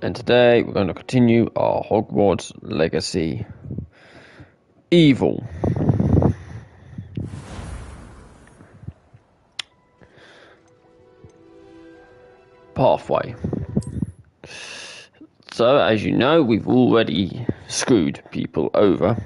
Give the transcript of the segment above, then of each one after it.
and today we're going to continue our Hogwarts Legacy Evil. Pathway. So, as you know, we've already screwed people over.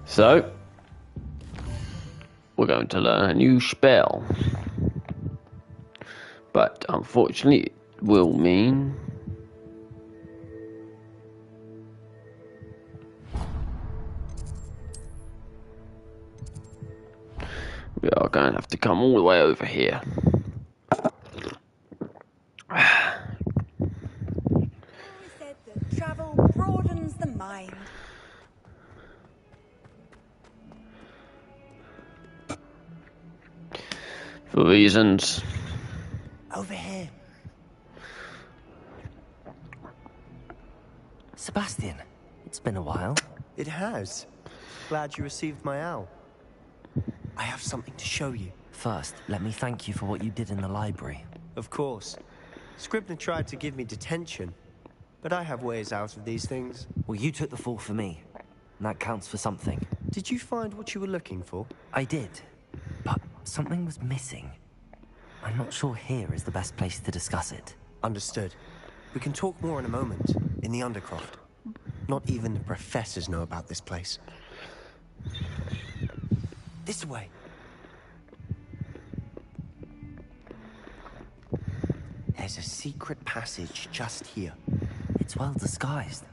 So, we're going to learn a new spell. But unfortunately, it will mean we are going to have to come all the way over here. Said that travel broadens the mind. For reasons. Over here. Sebastian, it's been a while. It has. Glad you received my owl. I have something to show you. First, let me thank you for what you did in the library. Of course. Scribner tried to give me detention, but I have ways out of these things. Well, you took the fall for me, and that counts for something. Did you find what you were looking for? I did, but something was missing. I'm not sure here is the best place to discuss it. Understood. We can talk more in a moment, in the Undercroft. Not even the professors know about this place. This way. There's a secret passage just here. It's well disguised.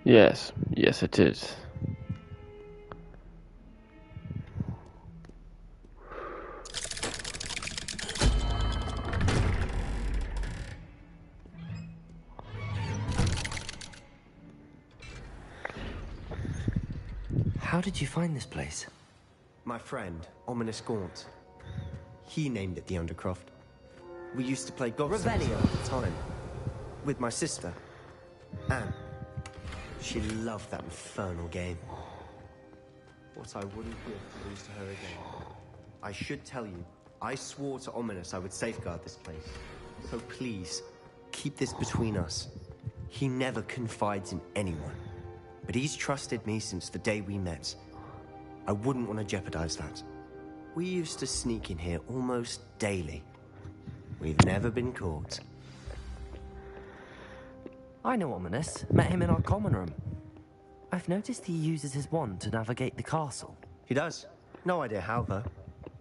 Yes, it is. How did you find this place? My friend, Ominous Gaunt. He named it the Undercroft. We used to play golf at the time. With my sister, Anne. She loved that infernal game. What I wouldn't give to lose to her again. I should tell you, I swore to Ominous I would safeguard this place. So please, keep this between us. He never confides in anyone. But he's trusted me since the day we met. I wouldn't want to jeopardize that. We used to sneak in here almost daily. We've never been caught. I know Ominous. Met him in our common room. I've noticed he uses his wand to navigate the castle. He does. No idea how, though.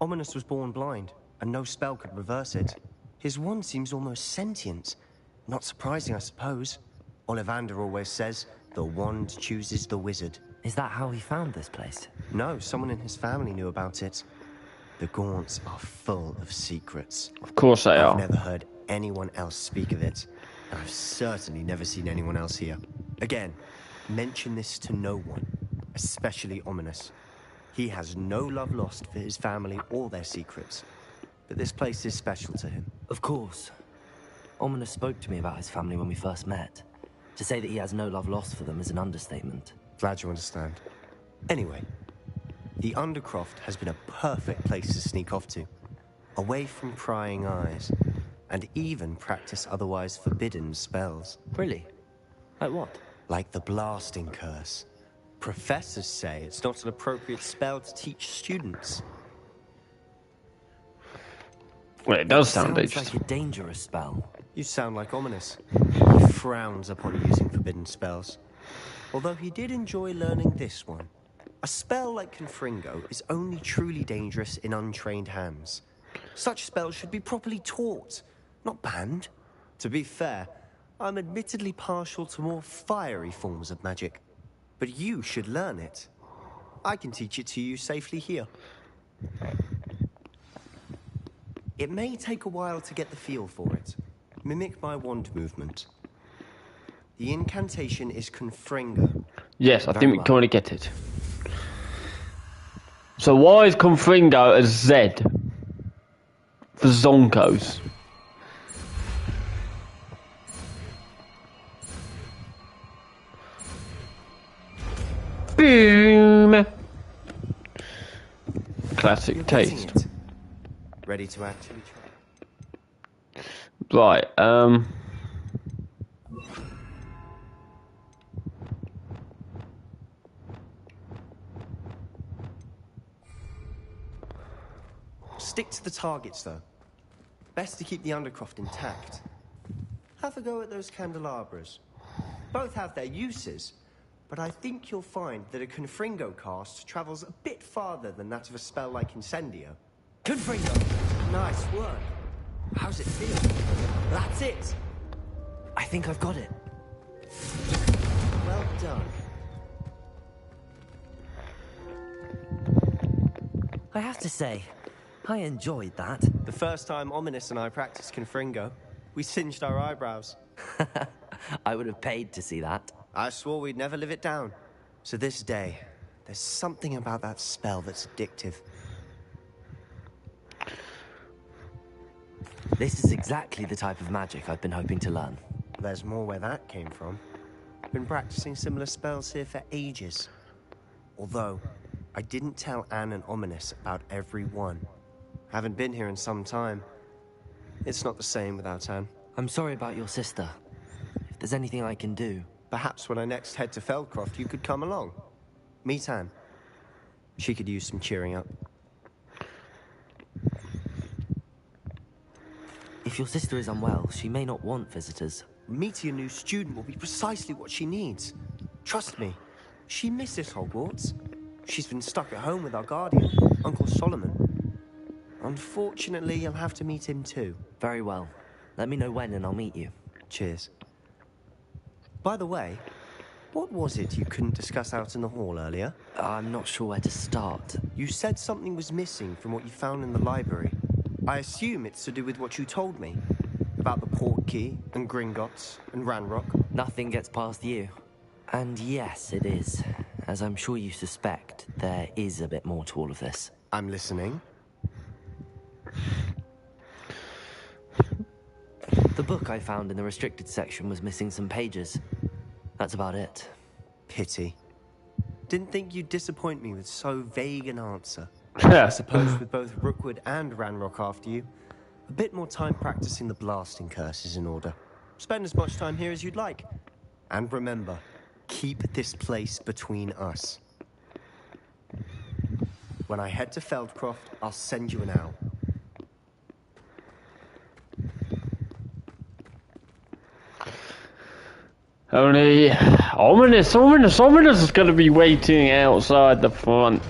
Ominous was born blind, and no spell could reverse it. His wand seems almost sentient. Not surprising, I suppose. Ollivander always says, the wand chooses the wizard. Is that how he found this place? No, someone in his family knew about it. The Gaunts are full of secrets. Of course they are. I've never heard anyone else speak of it. And I've certainly never seen anyone else here. Again, mention this to no one, especially Ominous. He has no love lost for his family or their secrets. But this place is special to him. Of course. Ominous spoke to me about his family when we first met. To say that he has no love lost for them is an understatement. Glad you understand. Anyway, the Undercroft has been a perfect place to sneak off to. Away from prying eyes, and even practice otherwise forbidden spells. Really? Like what? Like the blasting curse. Professors say it's not an appropriate spell to teach students. Well, it does sound Sounds dangerous. like a dangerous spell. You sound like Ominous. He frowns upon using forbidden spells. Although he did enjoy learning this one. A spell like Confringo is only truly dangerous in untrained hands. Such spells should be properly taught, not banned. To be fair, I'm admittedly partial to more fiery forms of magic. But you should learn it. I can teach it to you safely here. It may take a while to get the feel for it. Mimic my wand movement. The incantation is Confringo. Yes, I Very think we well. can already get it. So why is Confringo a Z for Zonkos? Boom! Classic You're getting taste. it. Ready to actually try? Right, Stick to the targets, though. Best to keep the Undercroft intact. Have a go at those candelabras. Both have their uses, but I think you'll find that a Confringo cast travels a bit farther than that of a spell like Incendio. Confringo! Nice work. How's it feel? That's it. I think I've got it. Well done. I have to say, I enjoyed that. The first time Ominous and I practiced Confringo, we singed our eyebrows. I would have paid to see that. I swore we'd never live it down. So this day, there's something about that spell that's addictive. This is exactly the type of magic I've been hoping to learn. There's more where that came from. Been practicing similar spells here for ages. Although, I didn't tell Anne and Ominous about every one. Haven't been here in some time. It's not the same without Anne. I'm sorry about your sister. If there's anything I can do... Perhaps when I next head to Feldcroft, you could come along. Meet Anne. She could use some cheering up. If your sister is unwell, she may not want visitors. Meeting a new student will be precisely what she needs. Trust me, she misses Hogwarts. She's been stuck at home with our guardian, Uncle Solomon. Unfortunately, you'll have to meet him too. Very well. Let me know when and I'll meet you. Cheers. By the way, what was it you couldn't discuss out in the hall earlier? I'm not sure where to start. You said something was missing from what you found in the library. I assume it's to do with what you told me. About the Portkey, and Gringotts, and Ranrock. Nothing gets past you. And yes, it is. As I'm sure you suspect, there is a bit more to all of this. I'm listening. The book I found in the restricted section was missing some pages. That's about it. Pity. Didn't think you'd disappoint me with so vague an answer. I suppose with both Rookwood and Ranrock after you, a bit more time practicing the blasting curse is in order. Spend as much time here as you'd like. And remember, keep this place between us. When I head to Feldcroft, I'll send you an owl. Only Ominous is going to be waiting outside the front.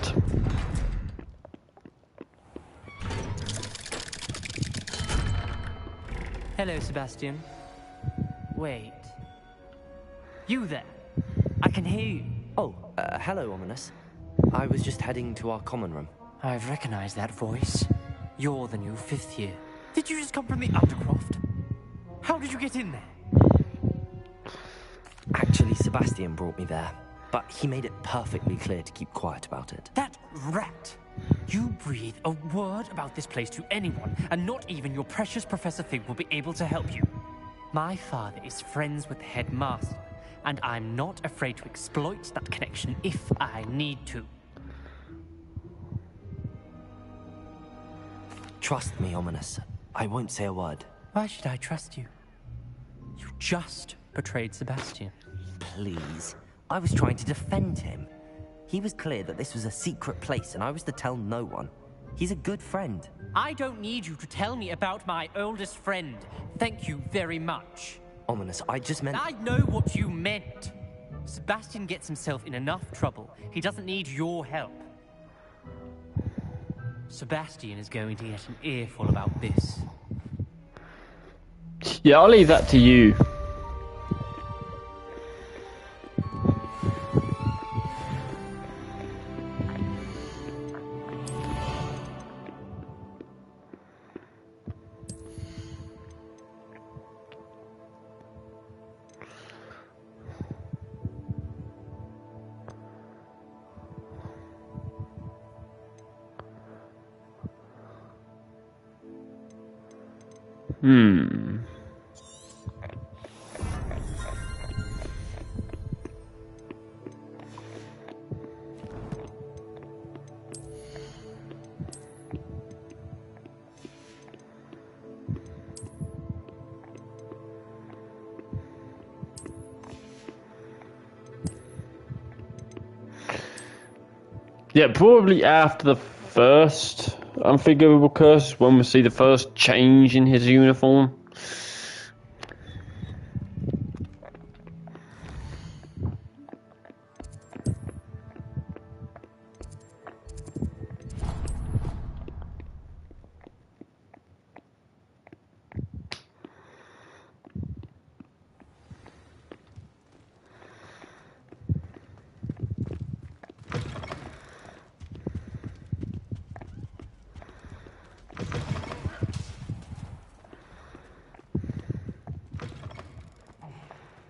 Hello, Sebastian. Wait. You there? I can hear you. Oh, hello, Ominous. I was just heading to our common room. I've recognized that voice. You're the new 5th year. Did you just come from the Undercroft? How did you get in there? Actually, Sebastian brought me there, but he made it perfectly clear to keep quiet about it. That rat! You breathe a word about this place to anyone, and not even your precious Professor Fig will be able to help you. My father is friends with the headmaster, and I'm not afraid to exploit that connection if I need to. Trust me, Ominous. I won't say a word. Why should I trust you? You just betrayed Sebastian. Please. I was trying to defend him. He was clear that this was a secret place and I was to tell no one. He's a good friend. I don't need you to tell me about my oldest friend. Thank you very much. Ominous, I just meant... I know what you meant. Sebastian gets himself in enough trouble. He doesn't need your help. Sebastian is going to get an earful about this. Yeah, I'll leave that to you. Yeah, probably after the first unforgivable curse, when we see the first change in his uniform.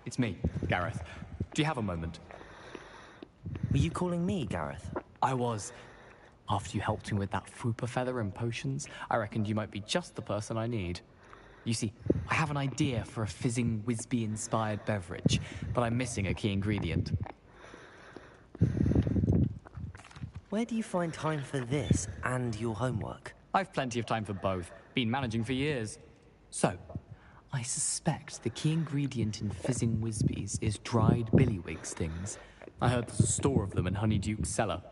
It's me, Gareth. Do you have a moment? Were you calling me, Gareth? I was. After you helped me with that Fupa feather and potions, I reckoned you might be just the person I need. You see, I have an idea for a fizzing Whizbee-inspired beverage, but I'm missing a key ingredient. Where do you find time for this and your homework? I've plenty of time for both. Been managing for years. So, I suspect the key ingredient in fizzing Whizbees is dried billywig stings. I heard there's a store of them in Honeyduke's cellar.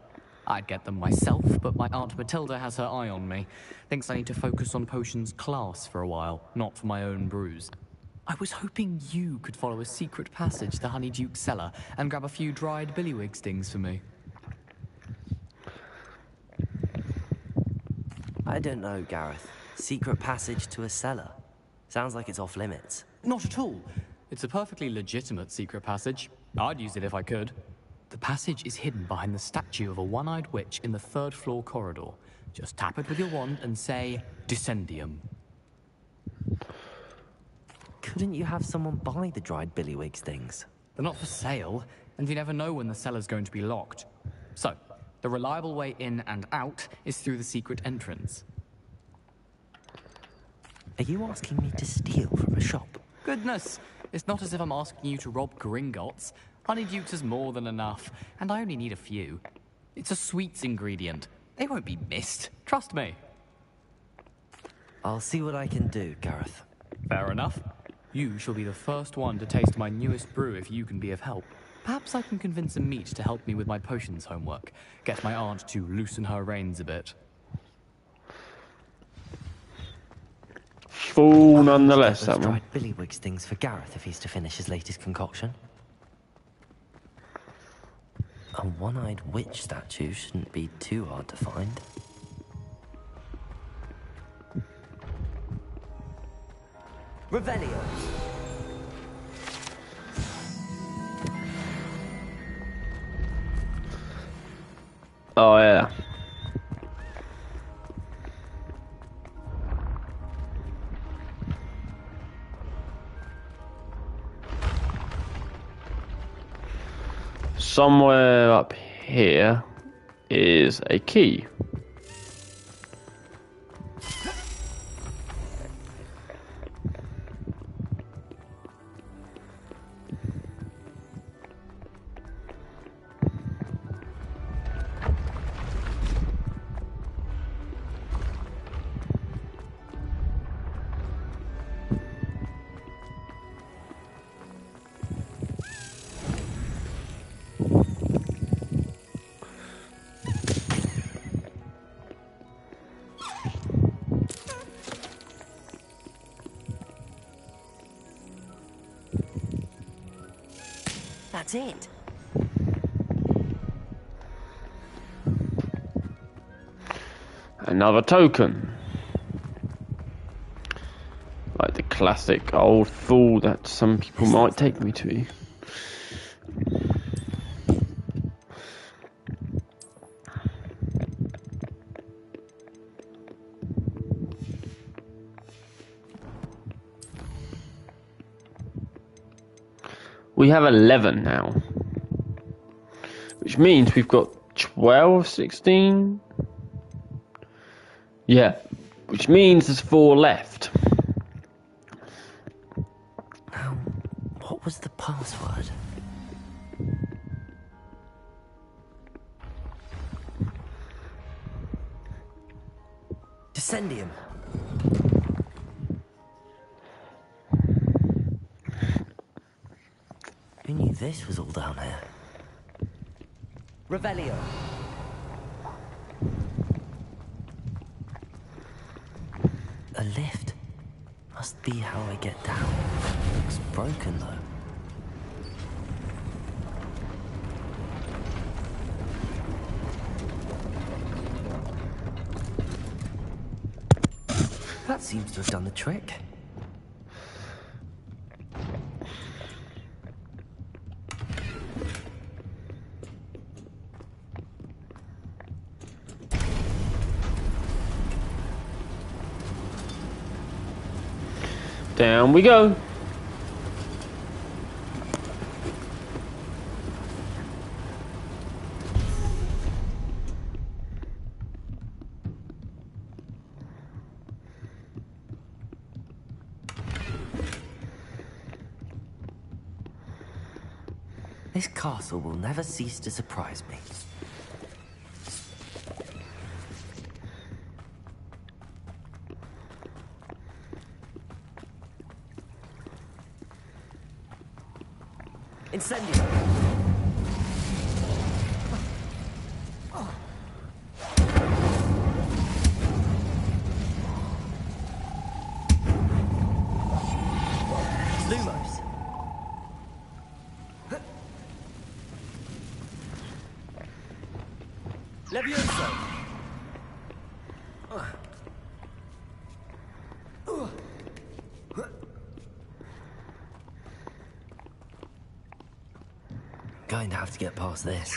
I'd get them myself, but my Aunt Matilda has her eye on me. Thinks I need to focus on potions class for a while, not for my own brews. I was hoping you could follow a secret passage to Honeyduke's cellar and grab a few dried billywig stings for me. I don't know, Gareth. Secret passage to a cellar. Sounds like it's off limits. Not at all. It's a perfectly legitimate secret passage. I'd use it if I could. The passage is hidden behind the statue of a one-eyed witch in the third-floor corridor. Just tap it with your wand and say, Descendium. Couldn't you have someone buy the dried billywig stings? They're not for sale, and you never know when the cellar's going to be locked. So, the reliable way in and out is through the secret entrance. Are you asking me to steal from a shop? Goodness, it's not as if I'm asking you to rob Gringotts. Honeyduke's is more than enough, and I only need a few. It's a sweets ingredient. They won't be missed. Trust me. I'll see what I can do, Gareth. Fair enough. You shall be the first one to taste my newest brew if you can be of help. Perhaps I can convince a meat to help me with my potions homework. Get my aunt to loosen her reins a bit. Fool nonetheless, that Those one. dried billywig stings for Gareth if he's to finish his latest concoction. A one-eyed witch statue shouldn't be too hard to find. Revelio! Oh yeah. Somewhere up here is a key. That's it. Another token. Like the classic old fool that some people might take me to. We have 11 now. Which means we've got 12, 16? Yeah. Which means there's 4 left. Now, what was the password? Descendium. Who knew this was all down here? Revelio. A lift. Must be how I get down. Looks broken though. That seems to have done the trick. Down we go. This castle will never cease to surprise me. Incendio! Lumos! Levioso! Going to have to get past this.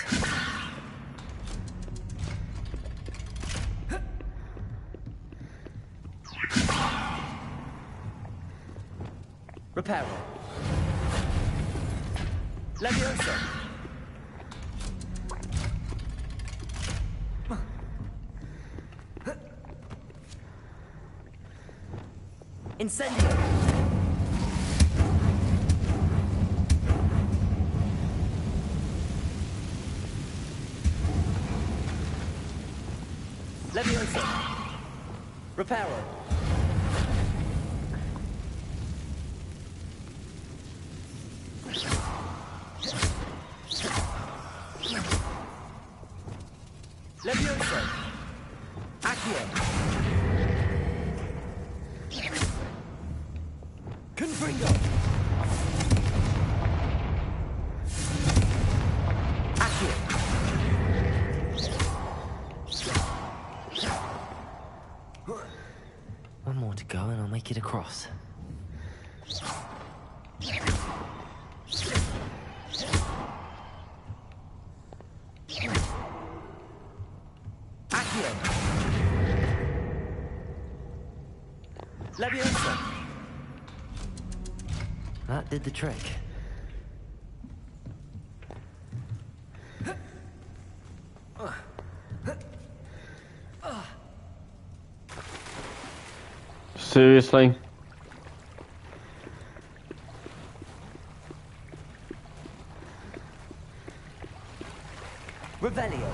Reparo. Levioso. Incendio. Levioso. Reparo. Levioso. Accio. Confringo. Accio. One more to go and I'll make it across. Accio. Leviosa. That did the trick. Seriously? Revelio.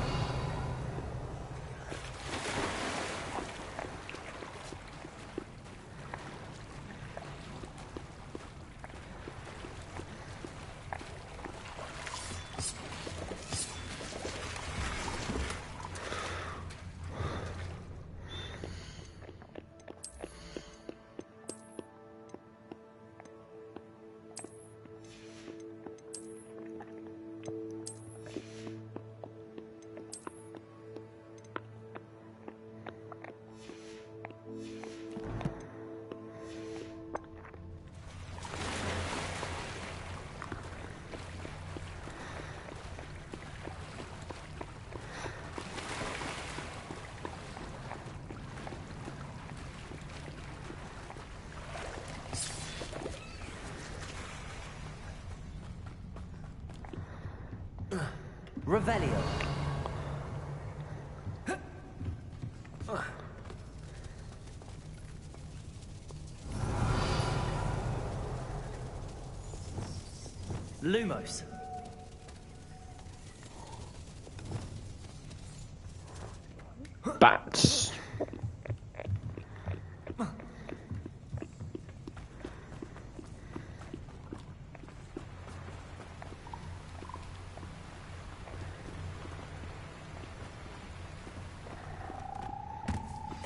Revelio. Lumos. Bats.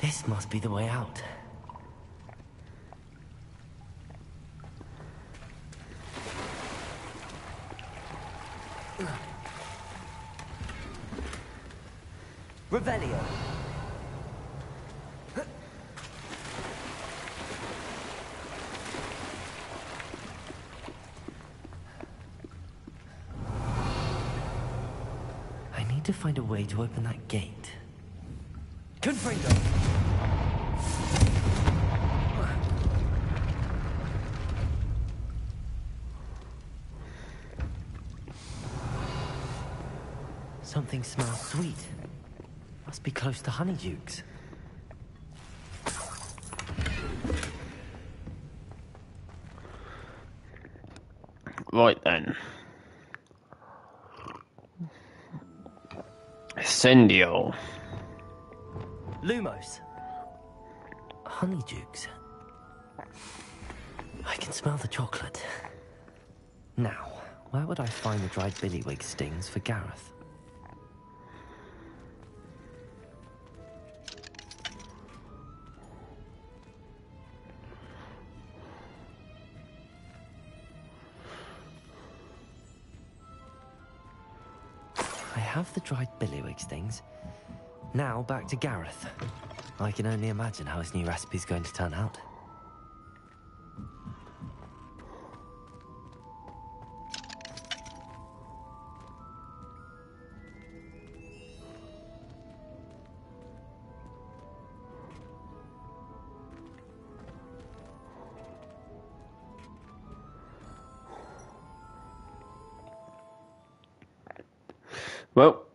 This must be the way out. Revelio. I need to find a way to open that gate. Confringo. Something smells sweet. Must be close to Honeydukes. Right then. Incendio. Lumos. Honeydukes. I can smell the chocolate. Now, where would I find the dried billywig stings for Gareth? I have the dried billywig stings. Now back to Gareth. I can only imagine how his new recipe's going to turn out. Well.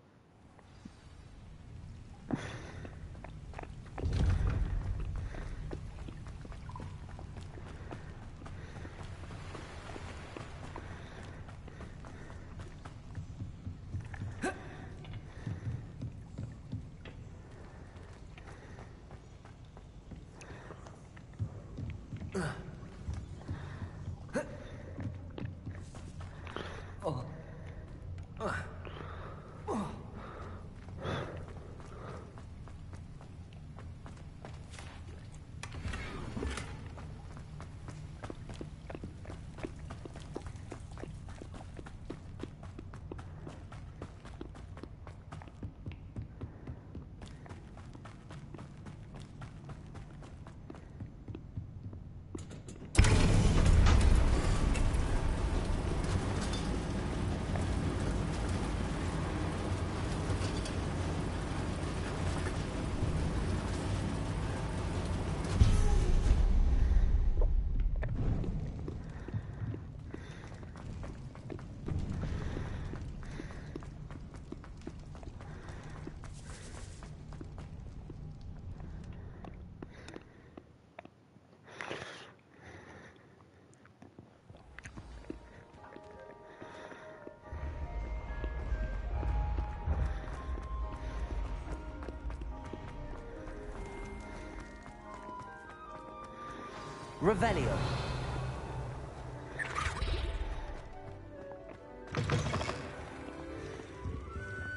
Revelio.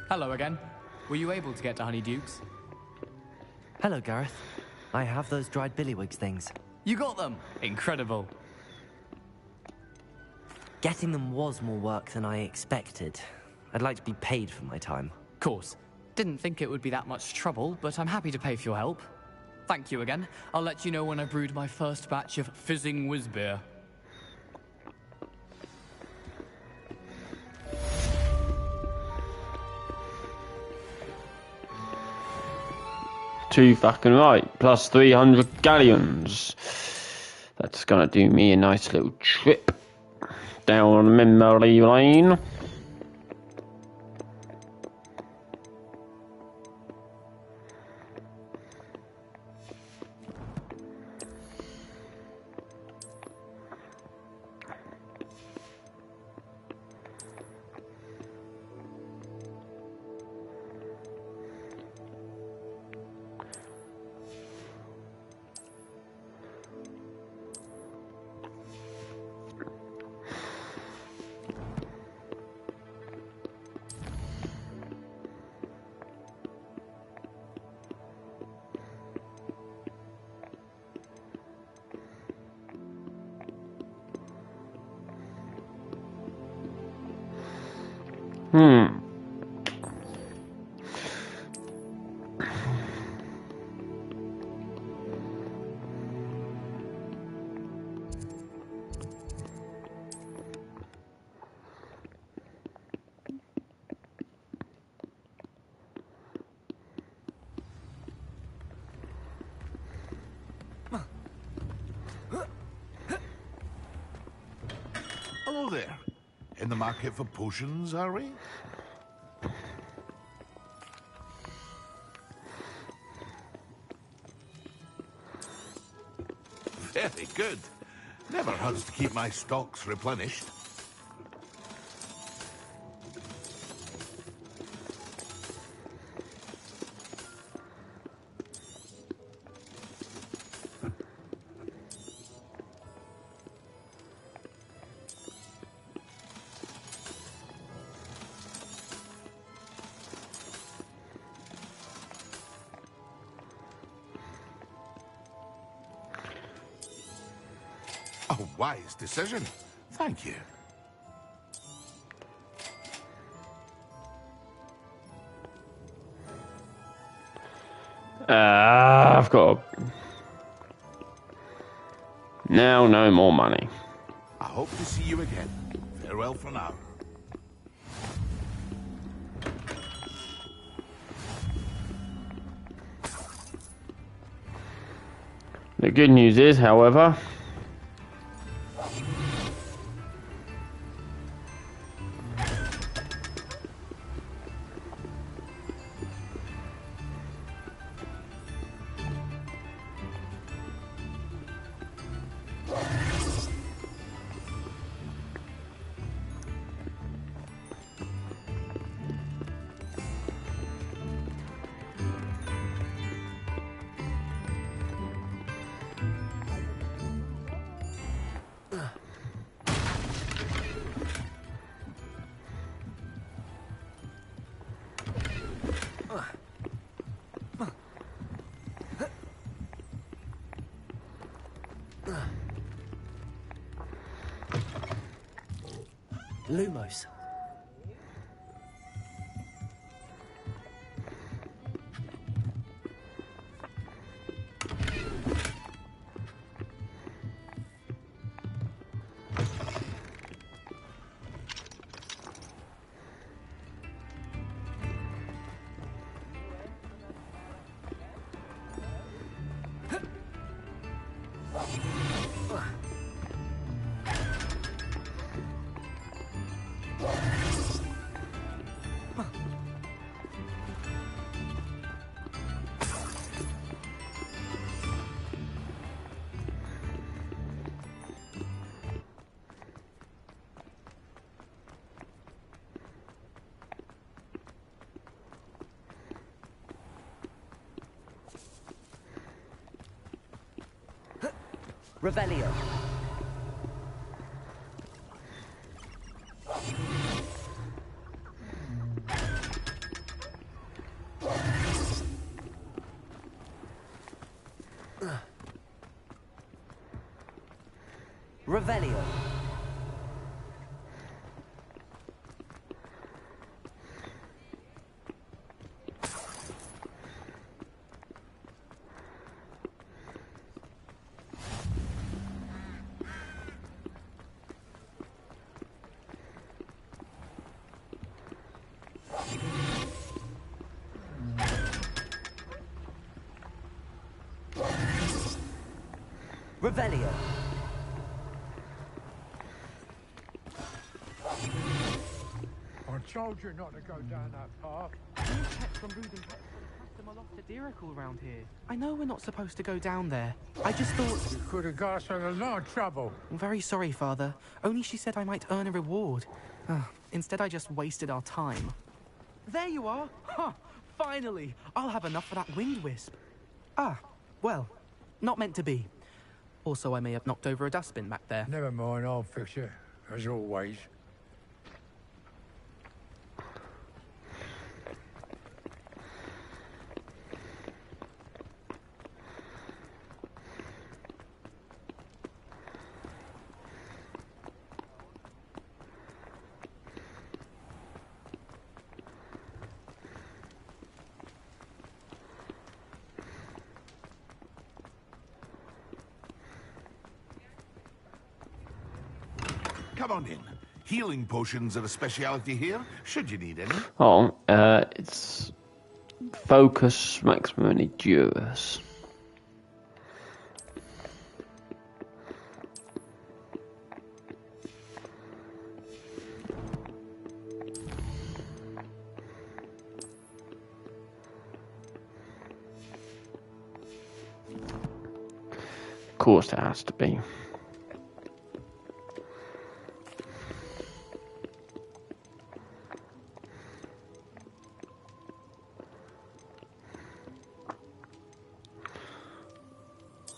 Hello again. Were you able to get to Honeydukes? Hello, Gareth. I have those dried billywig things. You got them! Incredible. Getting them was more work than I expected. I'd like to be paid for my time. Course. Didn't think it would be that much trouble, but I'm happy to pay for your help. Thank you again. I'll let you know when I brewed my first batch of fizzing whizbeer. Too fucking right. Plus 300 galleons. That's gonna do me a nice little trip down memory lane. Hmm. Hello there. In the market for potions, are we? Very good. Never hurts to keep my stocks replenished. A wise decision. Thank you. I've got now no more money. I hope to see you again. Farewell for now. The good news is, however, Lumos. Revelio. Revelio. Revelio. I told you not to go down that path. From Ruden passed them a lot of Diracle around here. I know we're not supposed to go down there. I just thought... You could have got us in a lot of trouble. I'm very sorry, Father. Only she said I might earn a reward. Instead, I just wasted our time. There you are! Huh! Finally! I'll have enough for that wind wisp. Ah, well, not meant to be. Also, I may have knocked over a dustbin back there. Never mind, I'll fix it, as always. Come on in. Healing potions are a speciality here, should you need any. Oh, it's focus, maximum endurance. Of course, it has to be.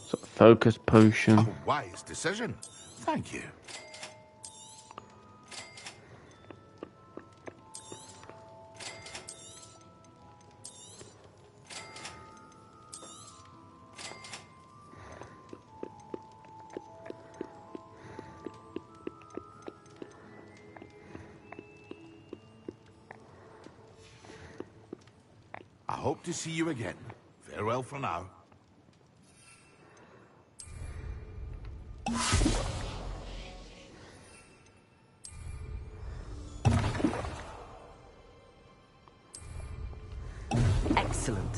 So, focus potion. A wise decision. Thank you. I hope to see you again. Farewell for now. Excellent.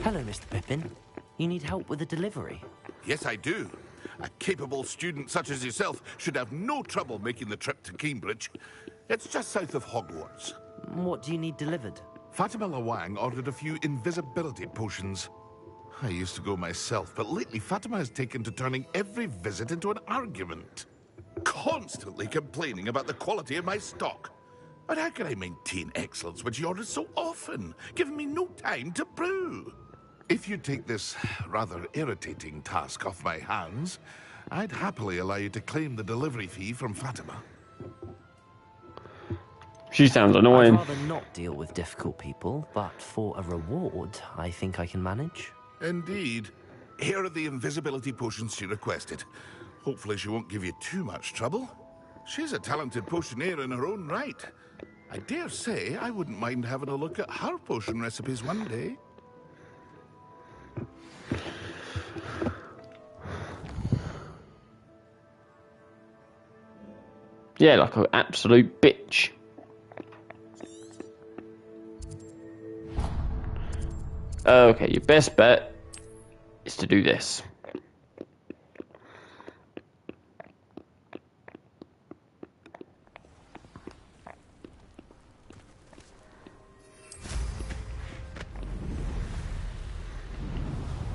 Hello, Mr. Pippin. You need help with a delivery? Yes, I do. A capable student such as yourself should have no trouble making the trip to Cambridge. It's just south of Hogwarts. What do you need delivered? Fatima Lawang ordered a few invisibility potions. I used to go myself, but lately Fatima has taken to turning every visit into an argument. Constantly complaining about the quality of my stock. But how can I maintain excellence when she orders so often, giving me no time to brew? If you take this rather irritating task off my hands, I'd happily allow you to claim the delivery fee from Fatima. She sounds annoying. I'd rather not deal with difficult people, but for a reward, I think I can manage. Indeed. Here are the invisibility potions she requested. Hopefully she won't give you too much trouble. She's a talented potioneer in her own right. I dare say I wouldn't mind having a look at her potion recipes one day. Yeah, like an absolute bitch. Okay, your best bet is to do this.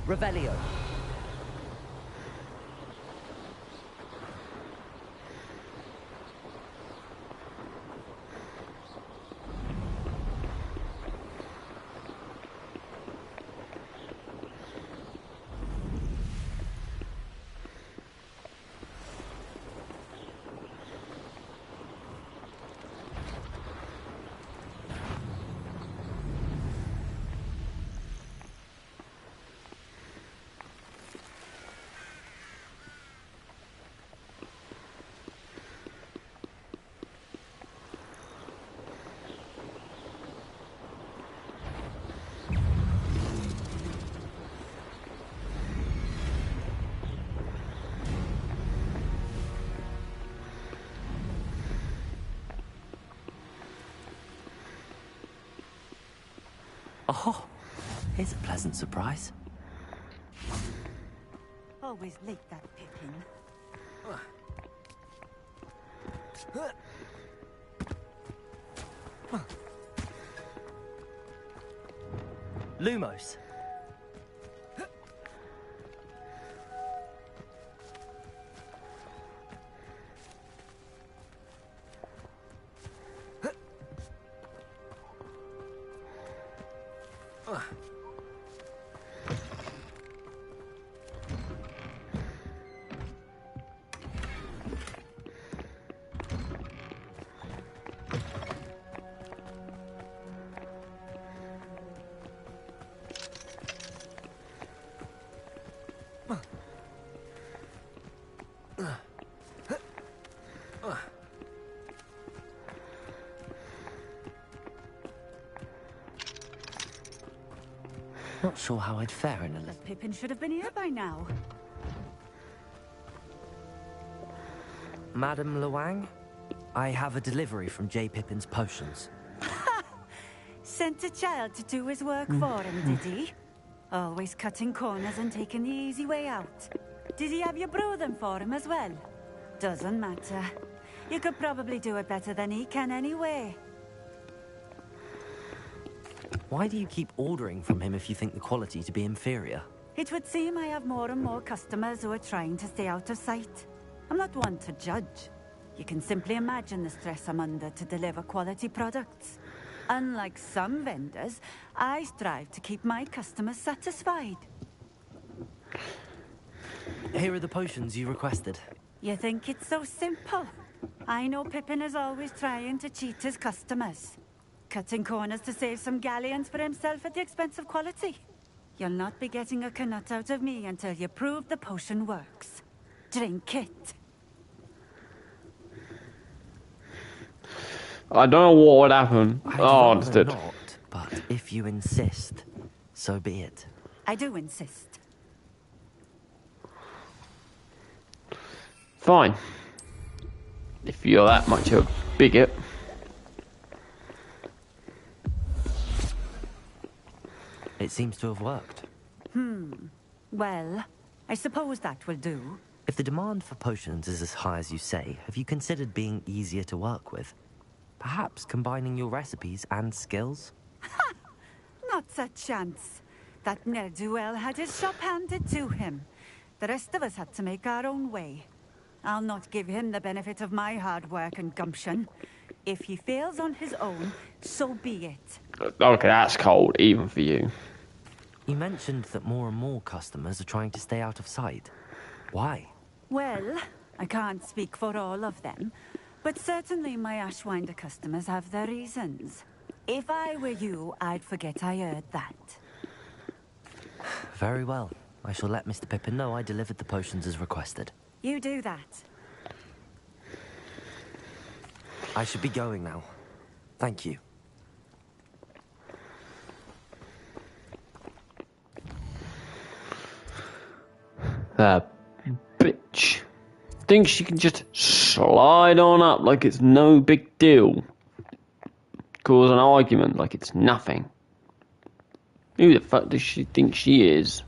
Revelio. Oh, here's a pleasant surprise. Always late, that Pippin. Lumos. Not sure how I'd fare in a little. Pippin should have been here by now. Madam Luang, I have a delivery from J. Pippin's potions. Sent a child to do his work for him, did he? Always cutting corners and taking the easy way out. Did he have you brew them for him as well? Doesn't matter. You could probably do it better than he can anyway. Why do you keep ordering from him if you think the quality to be inferior? It would seem I have more and more customers who are trying to stay out of sight. I'm not one to judge. You can simply imagine the stress I'm under to deliver quality products. Unlike some vendors, I strive to keep my customers satisfied. Here are the potions you requested. You think it's so simple? I know Pippin is always trying to cheat his customers. Cutting corners to save some galleons for himself at the expense of quality. You'll not be getting a canut out of me until you prove the potion works. Drink it. I don't know what would happen. I'd Oh, rather understood. not, but if you insist, so be it. I do insist. Fine. If you're that much of a bigot. It seems to have worked. Well, I suppose that will do. If the demand for potions is as high as you say, have you considered being easier to work with? Perhaps combining your recipes and skills? Not a chance. That ne'er-do-well had his shop handed to him. The rest of us had to make our own way. I'll not give him the benefit of my hard work and gumption. If he fails on his own, so be it. Okay, that's cold, even for you. You mentioned that more and more customers are trying to stay out of sight. Why? Well, I can't speak for all of them, but certainly my Ashwinder customers have their reasons. If I were you, I'd forget I heard that. Very well. I shall let Mr. Pippin know I delivered the potions as requested. You do that. I should be going now. Thank you. That bitch thinks she can just slide on up like it's no big deal. Cause an argument like it's nothing. Who the fuck does she think she is?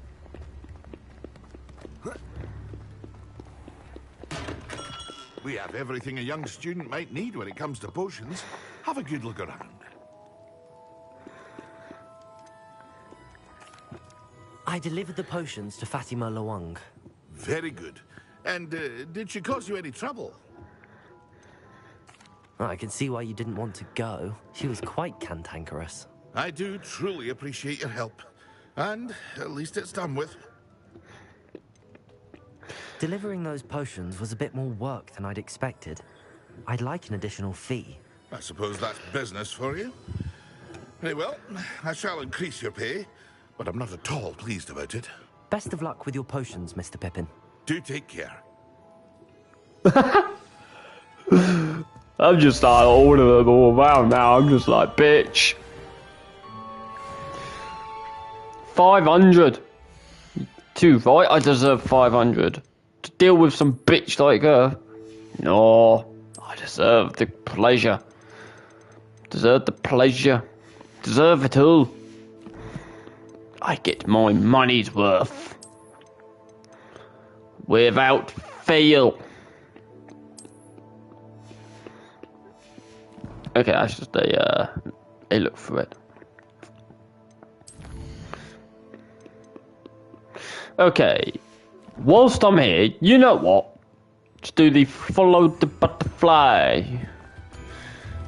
We have everything a young student might need when it comes to potions. Have a good look around. I delivered the potions to Fatima Luang. Very good. And did she cause you any trouble? I can see why you didn't want to go. She was quite cantankerous. I do truly appreciate your help. And at least it's done with. Delivering those potions was a bit more work than I'd expected. I'd like an additional fee. I suppose that's business for you. Very well, I shall increase your pay, but I'm not at all pleased about it. Best of luck with your potions, Mr. Pippin. Do take care. I'm just like ordering them all around now. I'm just like, bitch. 500. Too right? I deserve 500. To deal with some bitch like her. No. I deserve the pleasure. Deserve the pleasure. Deserve it all. I get my money's worth. Without fail. Okay, that's just a look through it. Okay, whilst I'm here, you know what? Let's do the follow the butterfly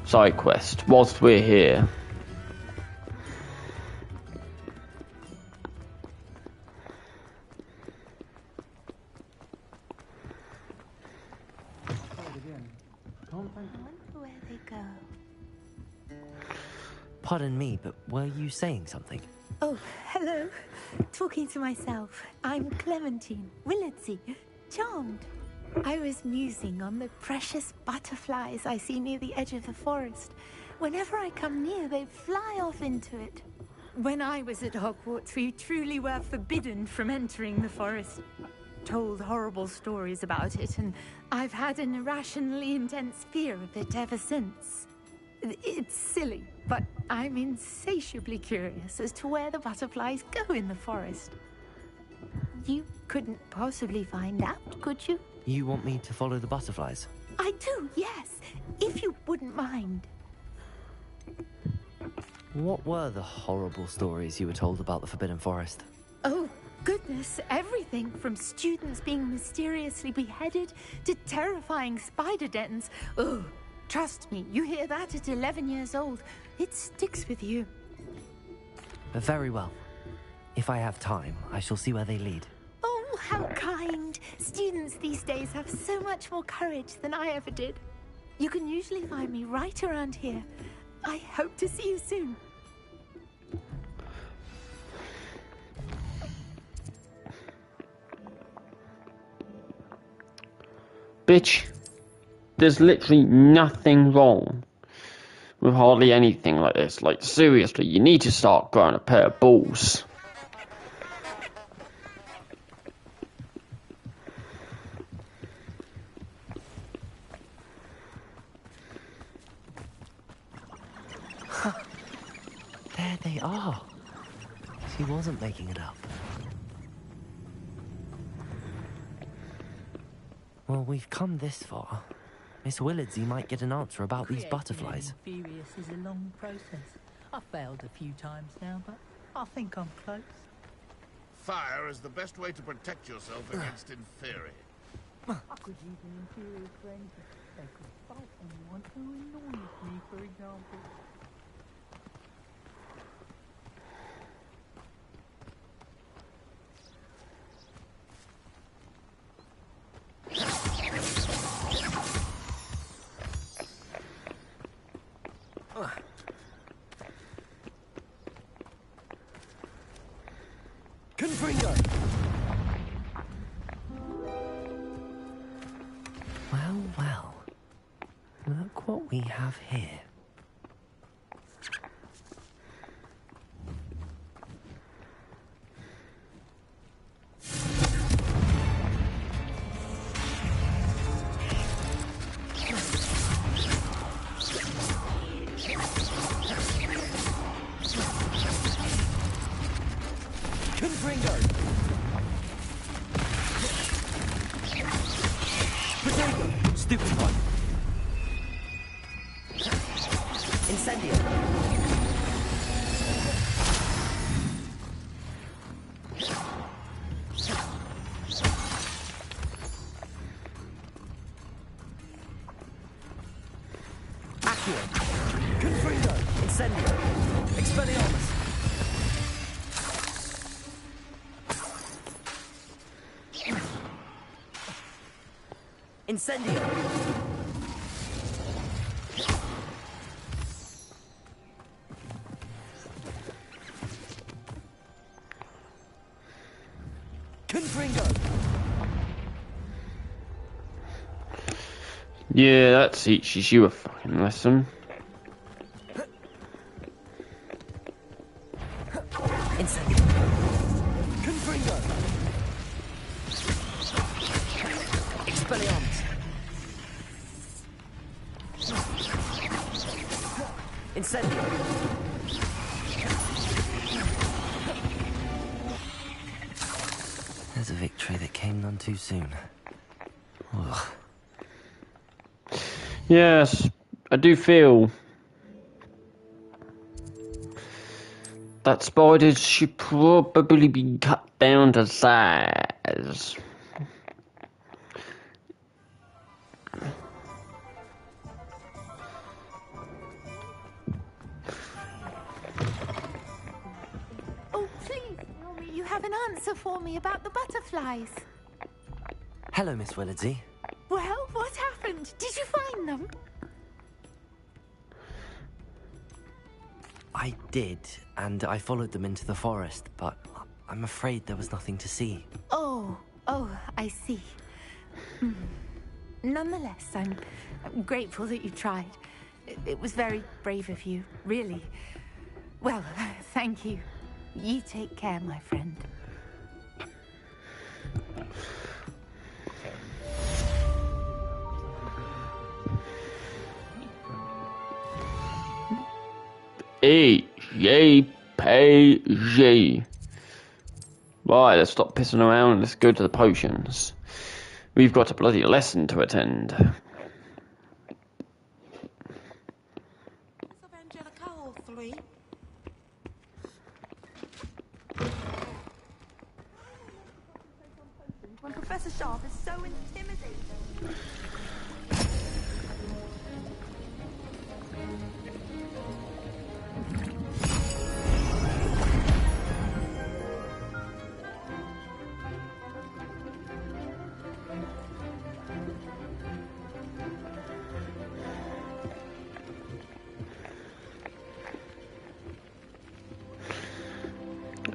side quest whilst we're here. Where they go. Pardon me, but were you saying something? Oh, hello. Talking to myself. I'm Clementine Willardsey. Charmed. I was musing on the precious butterflies I see near the edge of the forest. Whenever I come near, they fly off into it. When I was at Hogwarts, we truly were forbidden from entering the forest. Told horrible stories about it, and I've had an irrationally intense fear of it ever since. It's silly, but I'm insatiably curious as to where the butterflies go in the forest. You couldn't possibly find out, could you? You want me to follow the butterflies? I do, yes, if you wouldn't mind. What were the horrible stories you were told about the Forbidden Forest? Oh, goodness, everything from students being mysteriously beheaded to terrifying spider dens. Oh, trust me, you hear that at 11 years old, it sticks with you. Very well. If I have time, I shall see where they lead. Oh, how kind. Students these days have so much more courage than I ever did. You can usually find me right around here. I hope to see you soon. Bitch, there's literally nothing wrong with hardly anything like this. Like, seriously, you need to start growing a pair of balls. There they are. She wasn't making it up. Well, we've come this far. Miss Willardsey might get an answer about these butterflies. Inferius is a long process. I've failed a few times now, but I think I'm close. Fire is the best way to protect yourself against inferi. I could use an inferior friend. They could fight anyone who annoys me, for example. Confringo! Well, well. Look what we have here. Stupid one. Incendio. Accio. Confringo. Incendio. Expelliarmus. Incendio! Confringo! Yeah, that teaches you a fucking lesson. Incendio! Confringo! Expelliarmus! Incendio! There's a victory that came none too soon. Ugh. Yes, I do feel that spiders should probably be cut down to size. Oh, please tell me you have an answer for me about the butterflies. Hello, Miss Willardsey. Well, what happened? Did you find them? I did, and I followed them into the forest, but I'm afraid there was nothing to see. Oh, I see. Nonetheless, I'm grateful that you tried. It was very brave of you, really. Well, thank you. You take care, my friend. EJPG. Right, let's stop pissing around. Let's go to the potions. We've got a bloody lesson to attend. When Professor Sharp is so intimidating.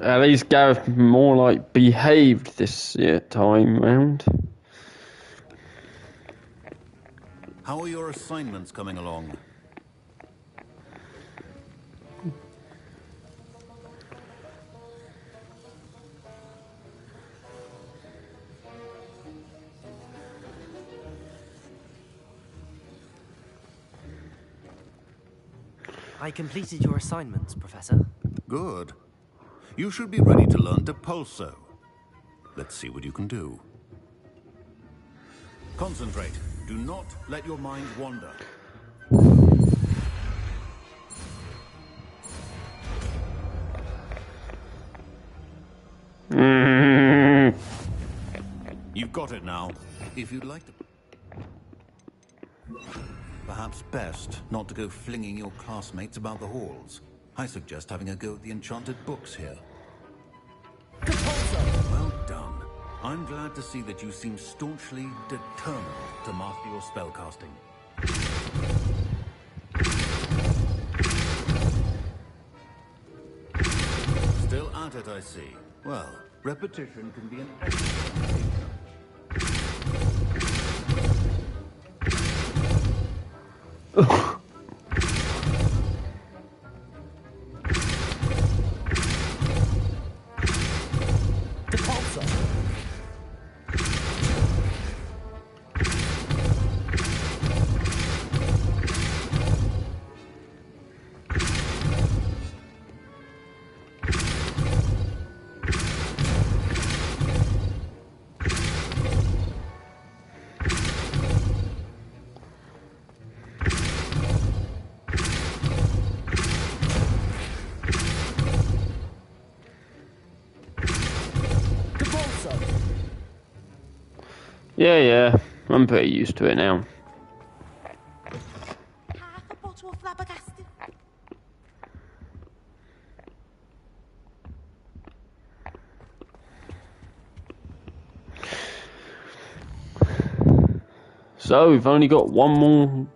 At least Gareth more like behaved this time round. How are your assignments coming along? I completed your assignments, Professor. Good. You should be ready to learn Depulso. Let's see what you can do. Concentrate. Do not let your mind wander. You've got it now. If you'd like to... Perhaps best not to go flinging your classmates about the halls. I suggest having a go at the enchanted books here. Well done. I'm glad to see that you seem staunchly determined to master your spellcasting. Still at it, I see. Well, repetition can be an excellent teacher. Yeah, I'm pretty used to it now. Half a bottle of flabbergasted. So we've only got one more.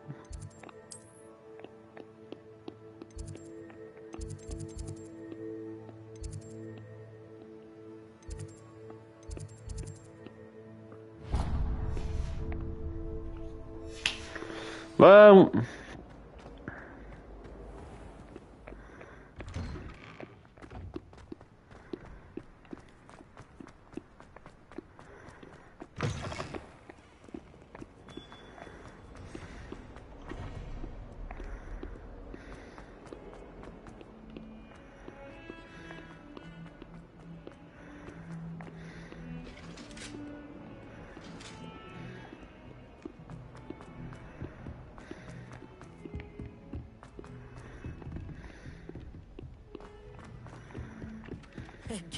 Well,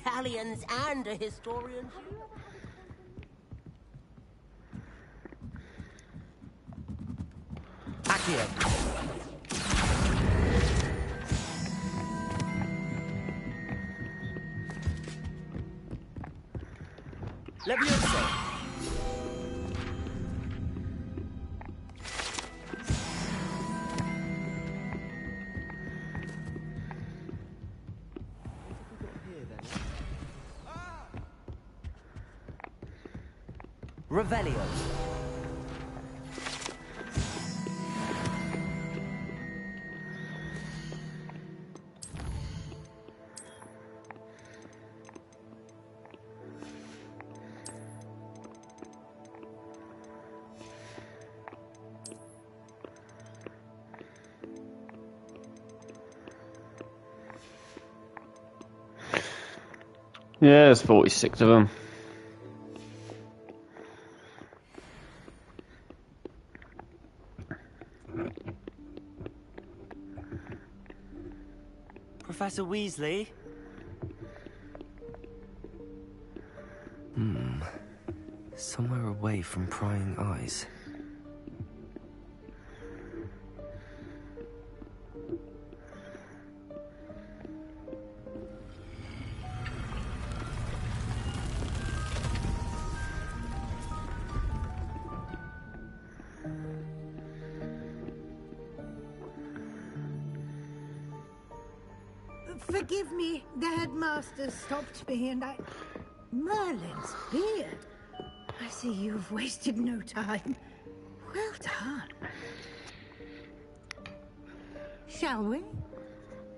Galleons and a historian. Accio. Levioso. Revelio. Yeah, there's 46 of them. Professor Weasley? Somewhere away from prying eyes. Forgive me, the headmaster stopped me and I... Merlin's beard. I see you've wasted no time. Well done. Shall we?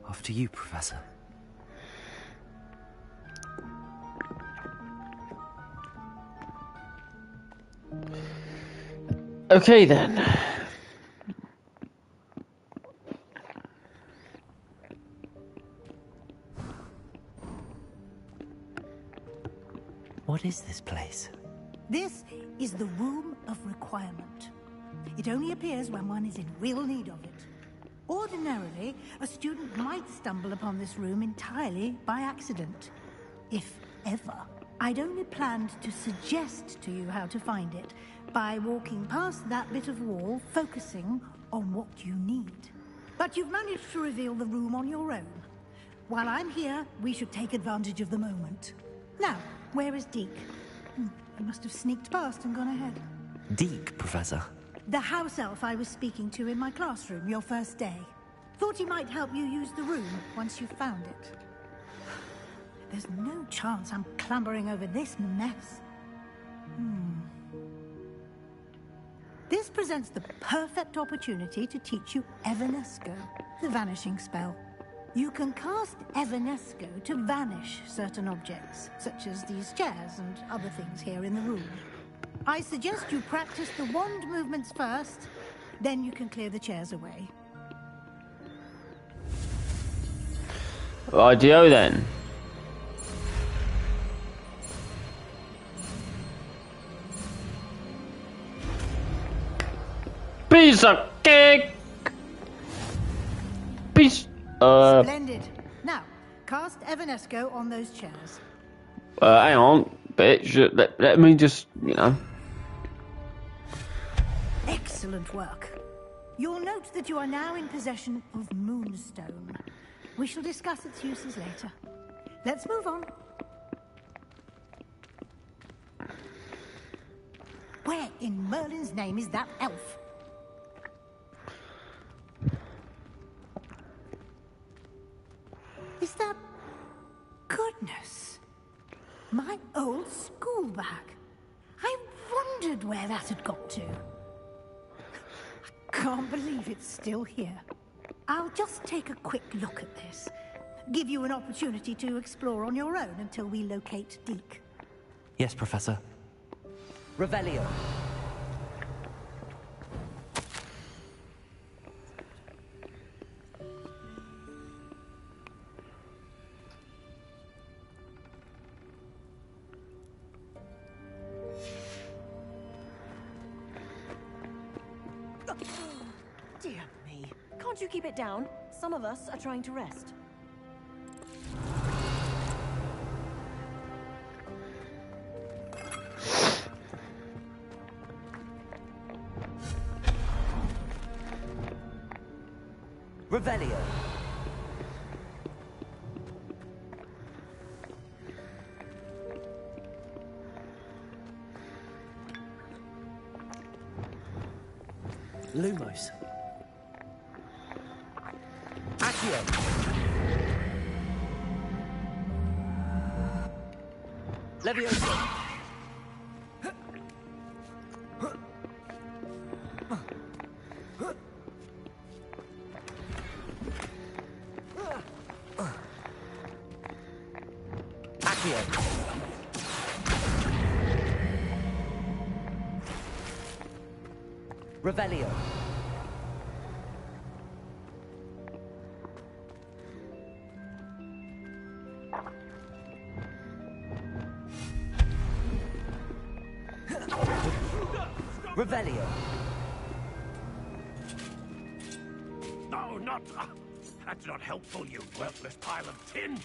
After you, Professor. Okay then. What is this place? This is the Room of Requirement. It only appears when one is in real need of it. Ordinarily, a student might stumble upon this room entirely by accident. If ever. I'd only planned to suggest to you how to find it by walking past that bit of wall, focusing on what you need. But you've managed to reveal the room on your own. While I'm here, we should take advantage of the moment. Now, where is Deke? He must have sneaked past and gone ahead. Deke, Professor. The house elf I was speaking to in my classroom your first day. Thought he might help you use the room once you've found it. There's no chance I'm clambering over this mess. This presents the perfect opportunity to teach you Evanesco, the vanishing spell. You can cast Evanesco to vanish certain objects, such as these chairs and other things here in the room. I suggest you practice the wand movements first, then you can clear the chairs away. Rightio then. Piece of cake! Piece... Splendid. Now, cast Evanesco on those chairs. hang on, bitch. Let me just, you know. Excellent work. You'll note that you are now in possession of Moonstone. We shall discuss its uses later. Let's move on. Where in Merlin's name is that elf? Is that... Goodness. My old school bag. I wondered where that had got to. I can't believe it's still here. I'll just take a quick look at this. Give you an opportunity to explore on your own until we locate Deke. Yes, Professor. Revelio. Dear me. Can't you keep it down? Some of us are trying to rest. Revelio. Lumos. Accio. Levioso. Accio. Revelio. Revelio. No, not... that's not helpful, you worthless pile of tin.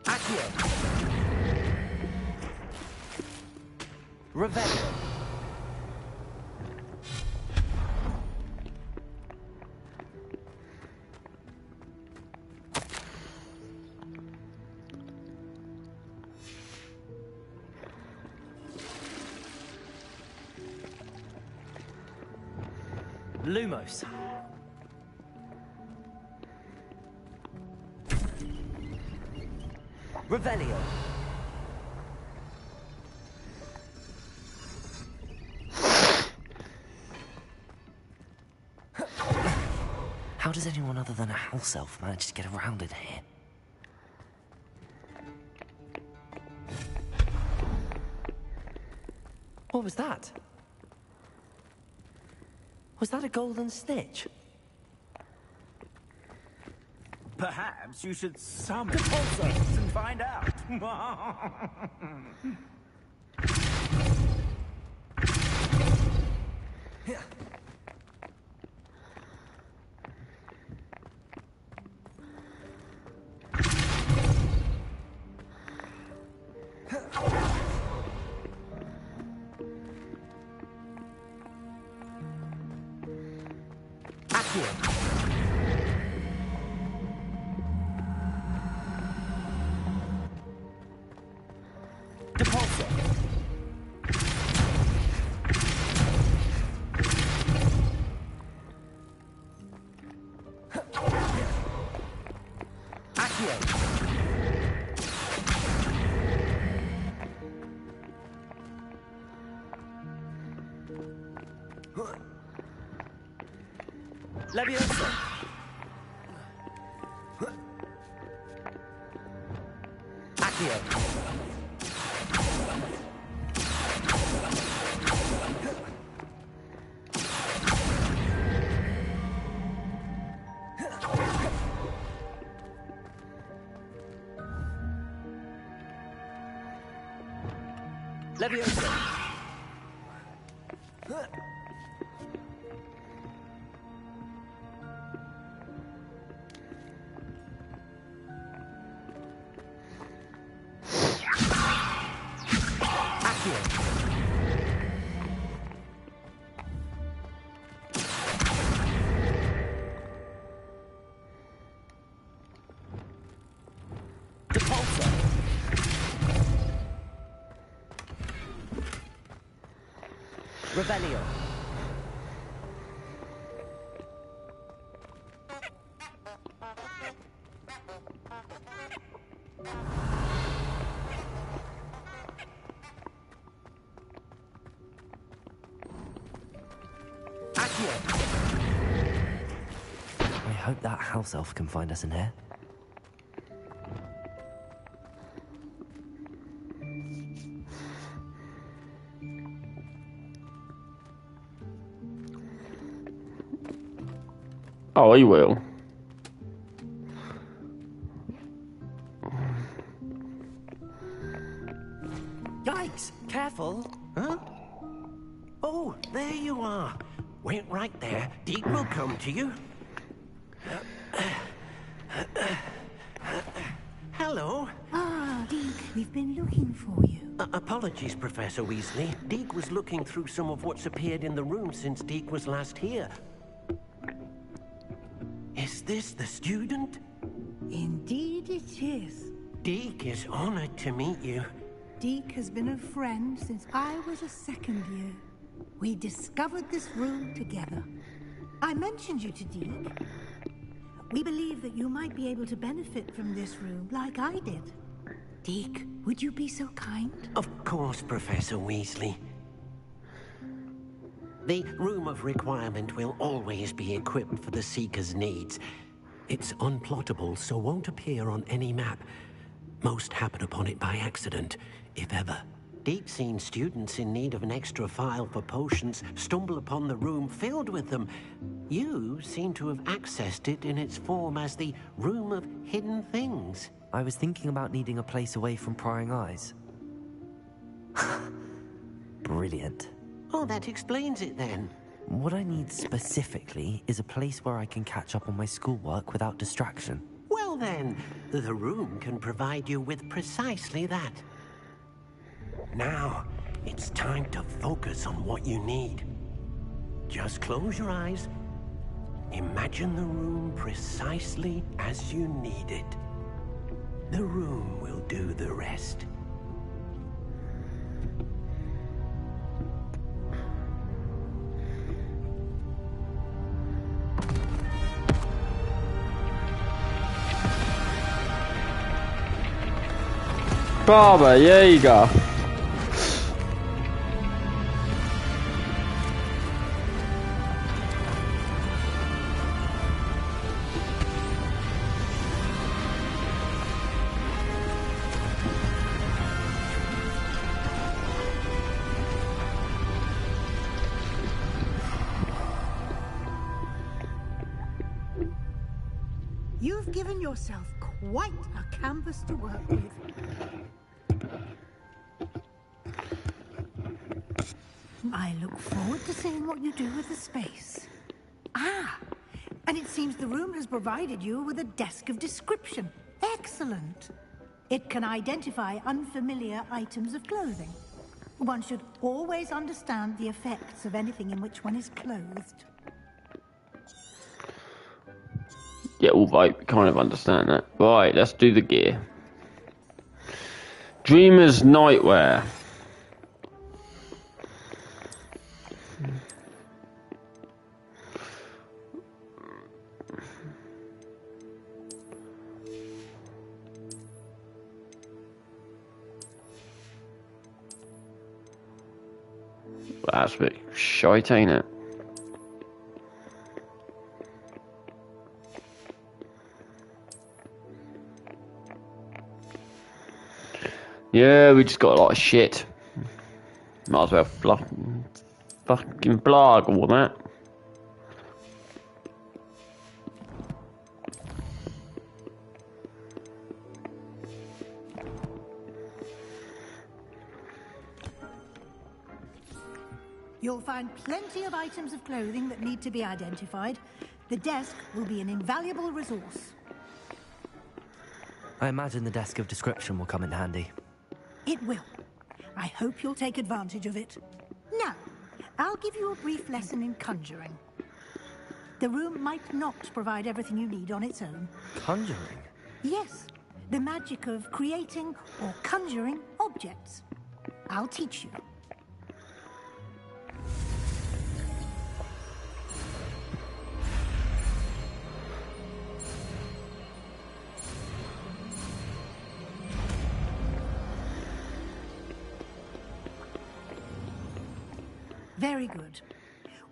Accio. Revelio. Lumos. Revelio. How does anyone other than a house elf manage to get around in here? What was that? Was that a golden snitch? Perhaps you should summon it and find out. Leviosa. Accio. Leviosa. Revelio. Accio. I hope that house elf can find us in here. Oh, he will. Yikes! Careful! Huh? Oh, there you are. Wait right there. Deke will come to you. Hello. Ah, Deke, we've been looking for you. Apologies, Professor Weasley. Deke was looking through some of what's appeared in the room since Deke was last here. Is this the student? Indeed it is. Deke is honored to meet you. Deke has been a friend since I was a second year. We discovered this room together. I mentioned you to Deke. We believe that you might be able to benefit from this room like I did. Deke, would you be so kind? Of course, Professor Weasley. The Room of Requirement will always be equipped for the Seeker's needs. It's unplottable, so won't appear on any map. Most happen upon it by accident, if ever. Deep seen students in need of an extra vial for potions stumble upon the room filled with them. You seem to have accessed it in its form as the Room of Hidden Things. I was thinking about needing a place away from prying eyes. Brilliant. Oh, that explains it then. What I need specifically is a place where I can catch up on my schoolwork without distraction. Well then, the room can provide you with precisely that. Now, it's time to focus on what you need. Just close your eyes. Imagine the room precisely as you need it. The room will do the rest. Barber, there you go. You've given yourself quite a canvas to work with. I look forward to seeing what you do with the space. Ah, and it seems the room has provided you with a desk of description. Excellent. It can identify unfamiliar items of clothing. One should always understand the effects of anything in which one is clothed. Yeah, all right, we kind of understand that. Right, let's do the gear. Dreamer's Nightwear. That's a bit shite, ain't it? Yeah, we just got a lot of shit. Might as well fucking blog all that. You'll find plenty of items of clothing that need to be identified. The desk will be an invaluable resource. I imagine the desk of description will come in handy. It will. I hope you'll take advantage of it. Now, I'll give you a brief lesson in conjuring. The room might not provide everything you need on its own. Conjuring? Yes, the magic of creating or conjuring objects. I'll teach you. Very good.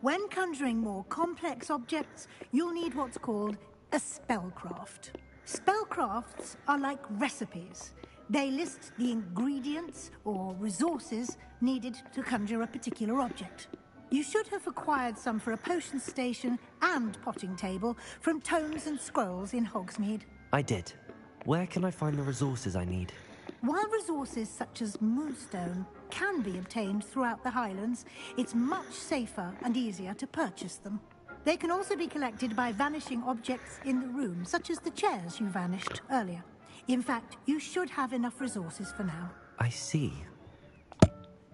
When conjuring more complex objects, you'll need what's called a spellcraft. Spellcrafts are like recipes. They list the ingredients or resources needed to conjure a particular object. You should have acquired some for a potion station and potting table from tomes and scrolls in Hogsmeade. I did. Where can I find the resources I need? While resources such as moonstone can be obtained throughout the Highlands, it's much safer and easier to purchase them. They can also be collected by vanishing objects in the room, such as the chairs you vanished earlier. In fact, you should have enough resources for now. I see.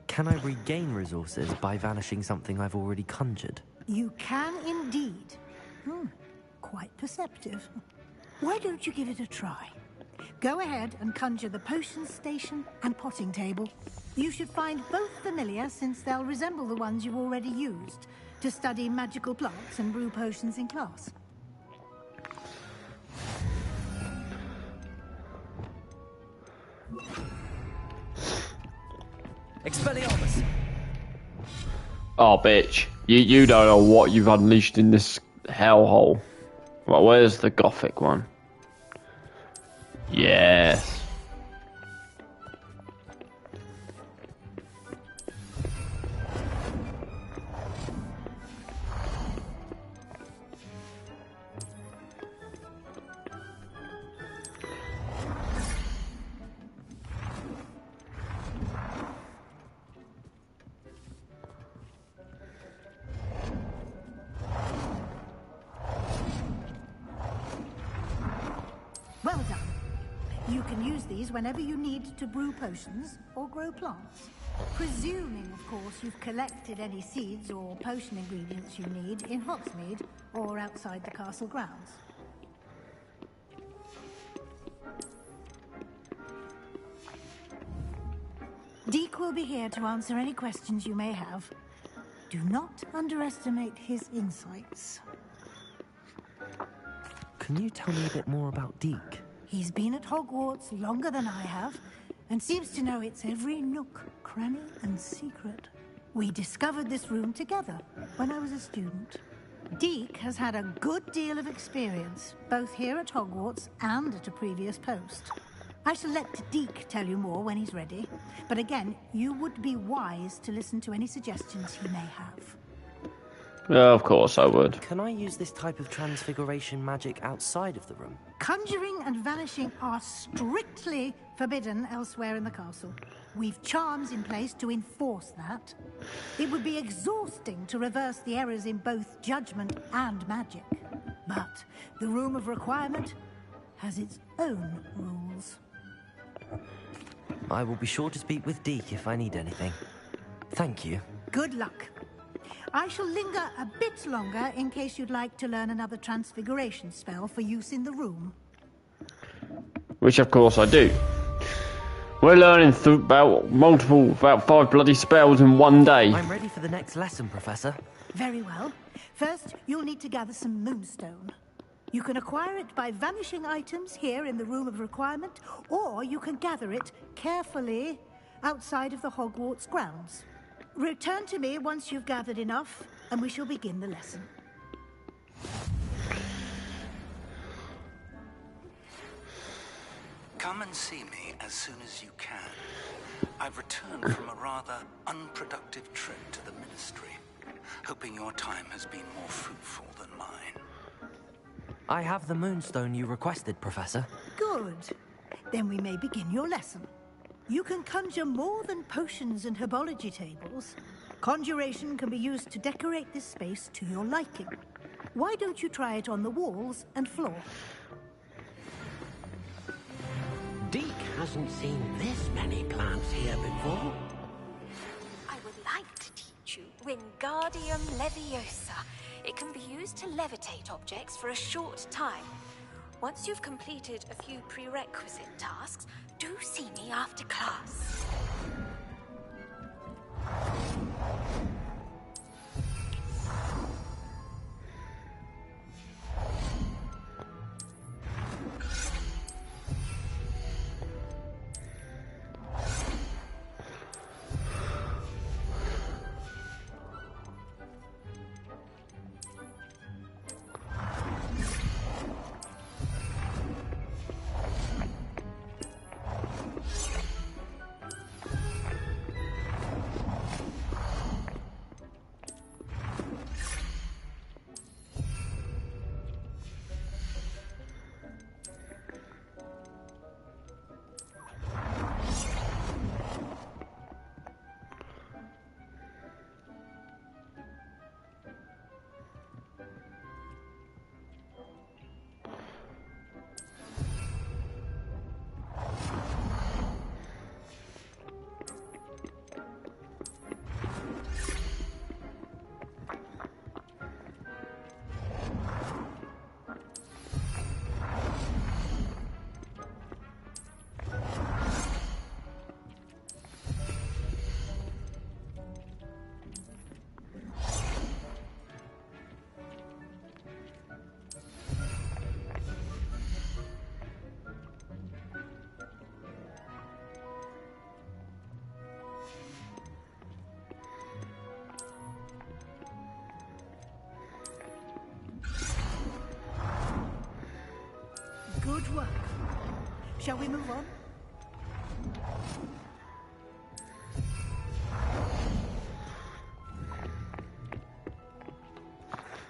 Can I regain resources by vanishing something I've already conjured? You can indeed. Quite perceptive. Why don't you give it a try? Go ahead and conjure the potion station and potting table. You should find both familiar, since they'll resemble the ones you've already used to study magical plants and brew potions in class. Expelliarmus! Oh, bitch. You don't know what you've unleashed in this hellhole. Well, where's the gothic one? Yes. can use these whenever you need to brew potions or grow plants. Presuming, of course, you've collected any seeds or potion ingredients you need in Hogsmeade or outside the castle grounds. Deek will be here to answer any questions you may have. Do not underestimate his insights. Can you tell me a bit more about Deek? He's been at Hogwarts longer than I have, and seems to know its every nook, cranny, and secret. We discovered this room together when I was a student. Deek has had a good deal of experience, both here at Hogwarts and at a previous post. I shall let Deek tell you more when he's ready, but again, you would be wise to listen to any suggestions he may have. Of course I would. Can I use this type of transfiguration magic outside of the room? Conjuring and vanishing are strictly forbidden elsewhere in the castle. We've charms in place to enforce that. It would be exhausting to reverse the errors in both judgment and magic. But the Room of Requirement has its own rules. I will be sure to speak with Deek if I need anything. Thank you. Good luck. I shall linger a bit longer in case you'd like to learn another transfiguration spell for use in the room. Which, of course, I do. We're learning about 5 bloody spells in one day. I'm ready for the next lesson, Professor. Very well. First, you'll need to gather some moonstone. You can acquire it by vanishing items here in the Room of Requirement, or you can gather it carefully outside of the Hogwarts grounds. Return to me once you've gathered enough, and we shall begin the lesson. Come and see me as soon as you can. I've returned from a rather unproductive trip to the Ministry, hoping your time has been more fruitful than mine. I have the moonstone you requested, Professor. Good. Then we may begin your lesson. You can conjure more than potions and herbology tables. Conjuration can be used to decorate this space to your liking. Why don't you try it on the walls and floor? Deek hasn't seen this many plants here before. I would like to teach you Wingardium Leviosa. It can be used to levitate objects for a short time. Once you've completed a few prerequisite tasks, do see me after class. Good work. Shall we move on?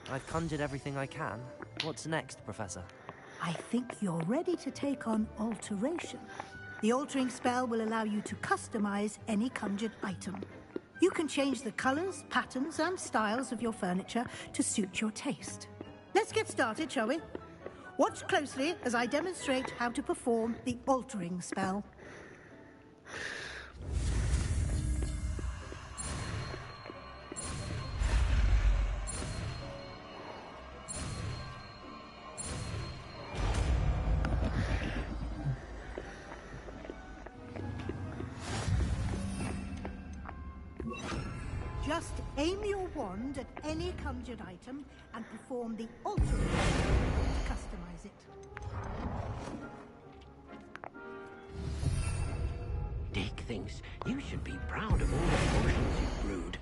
I've conjured everything I can. What's next, Professor? I think you're ready to take on alteration. The altering spell will allow you to customize any conjured item. You can change the colors, patterns, and styles of your furniture to suit your taste. Let's get started, shall we? Watch closely as I demonstrate how to perform the altering spell. Just aim your wand at any conjured item and perform the altering to customize it. Dick thinks you should be proud of all the potions you've brewed.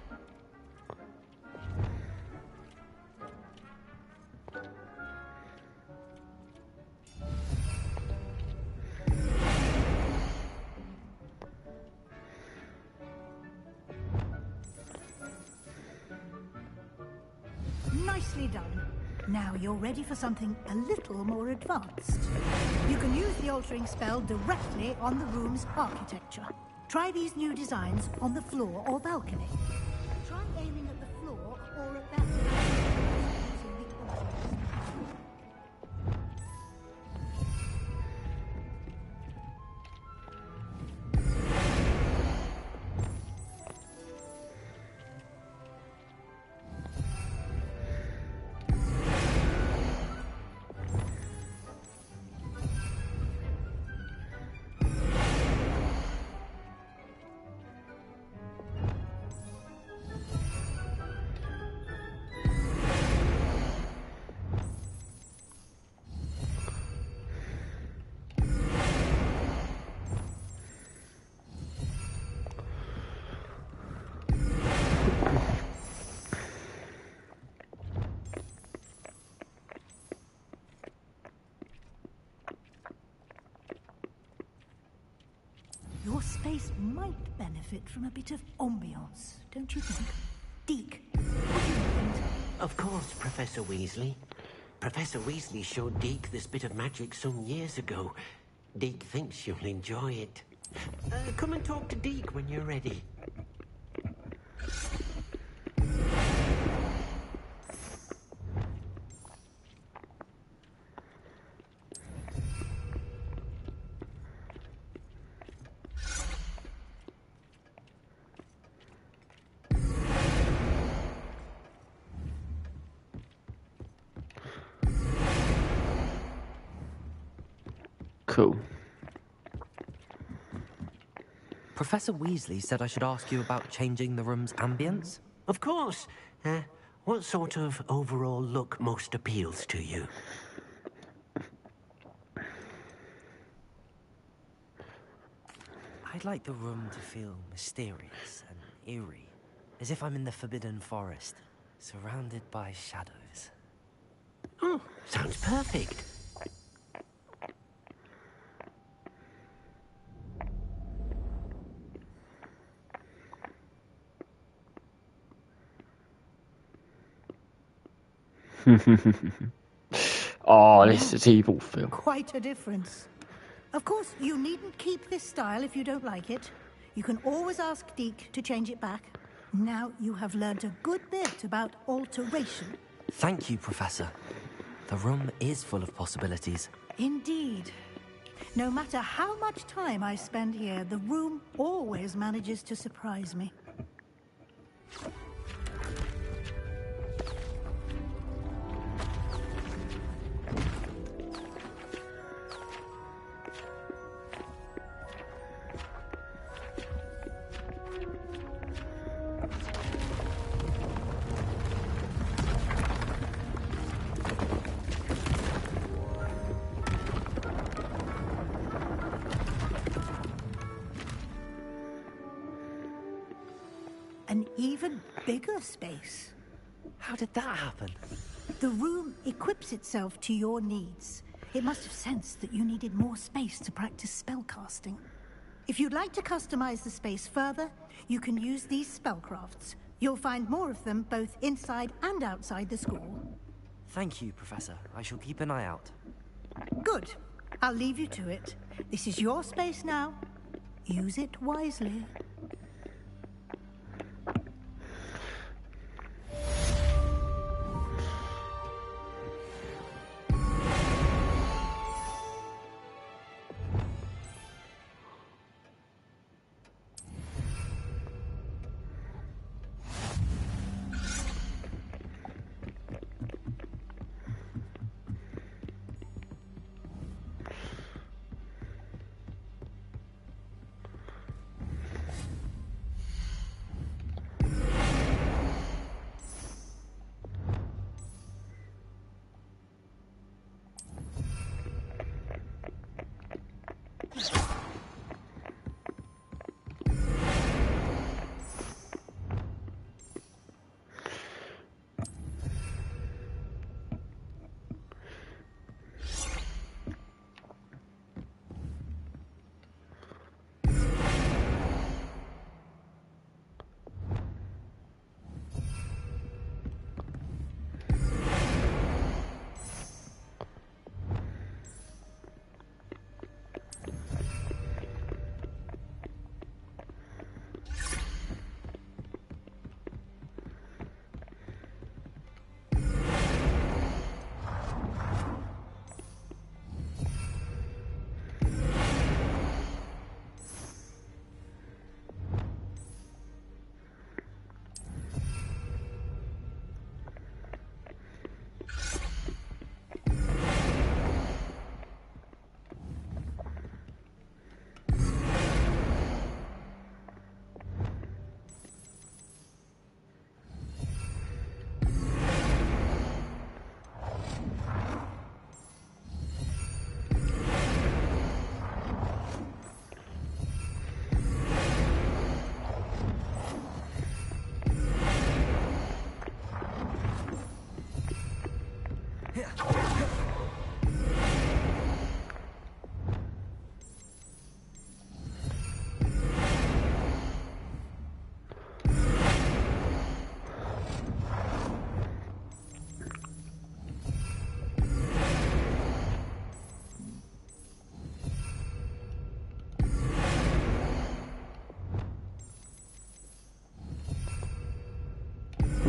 Nicely done. Now you're ready for something a little more advanced. You can use the altering spell directly on the room's architecture. Try these new designs on the floor or balcony. Try aiming at the floor or at that using the altering spell. Your space might benefit from a bit of ambiance, don't you think? Deke, what do you think? Of course, Professor Weasley. Professor Weasley showed Deke this bit of magic some years ago. Deke thinks you'll enjoy it. Come and talk to Deke when you're ready. Cool. Professor Weasley said I should ask you about changing the room's ambience. Of course. What sort of overall look most appeals to you? I'd like the room to feel mysterious and eerie, as if I'm in the Forbidden Forest, surrounded by shadows. Oh, sounds perfect. Oh, this is evil, Phil. Quite a difference. Of course, you needn't keep this style if you don't like it. You can always ask Deke to change it back. Now you have learned a good bit about alteration. Thank you, Professor. The room is full of possibilities. Indeed. No matter how much time I spend here, the room always manages to surprise me. An even bigger space. How did that happen? The room equips itself to your needs. It must have sensed that you needed more space to practice spellcasting. If you'd like to customize the space further, you can use these spellcrafts. You'll find more of them both inside and outside the school. Thank you, Professor. I shall keep an eye out. Good. I'll leave you to it. This is your space now. Use it wisely.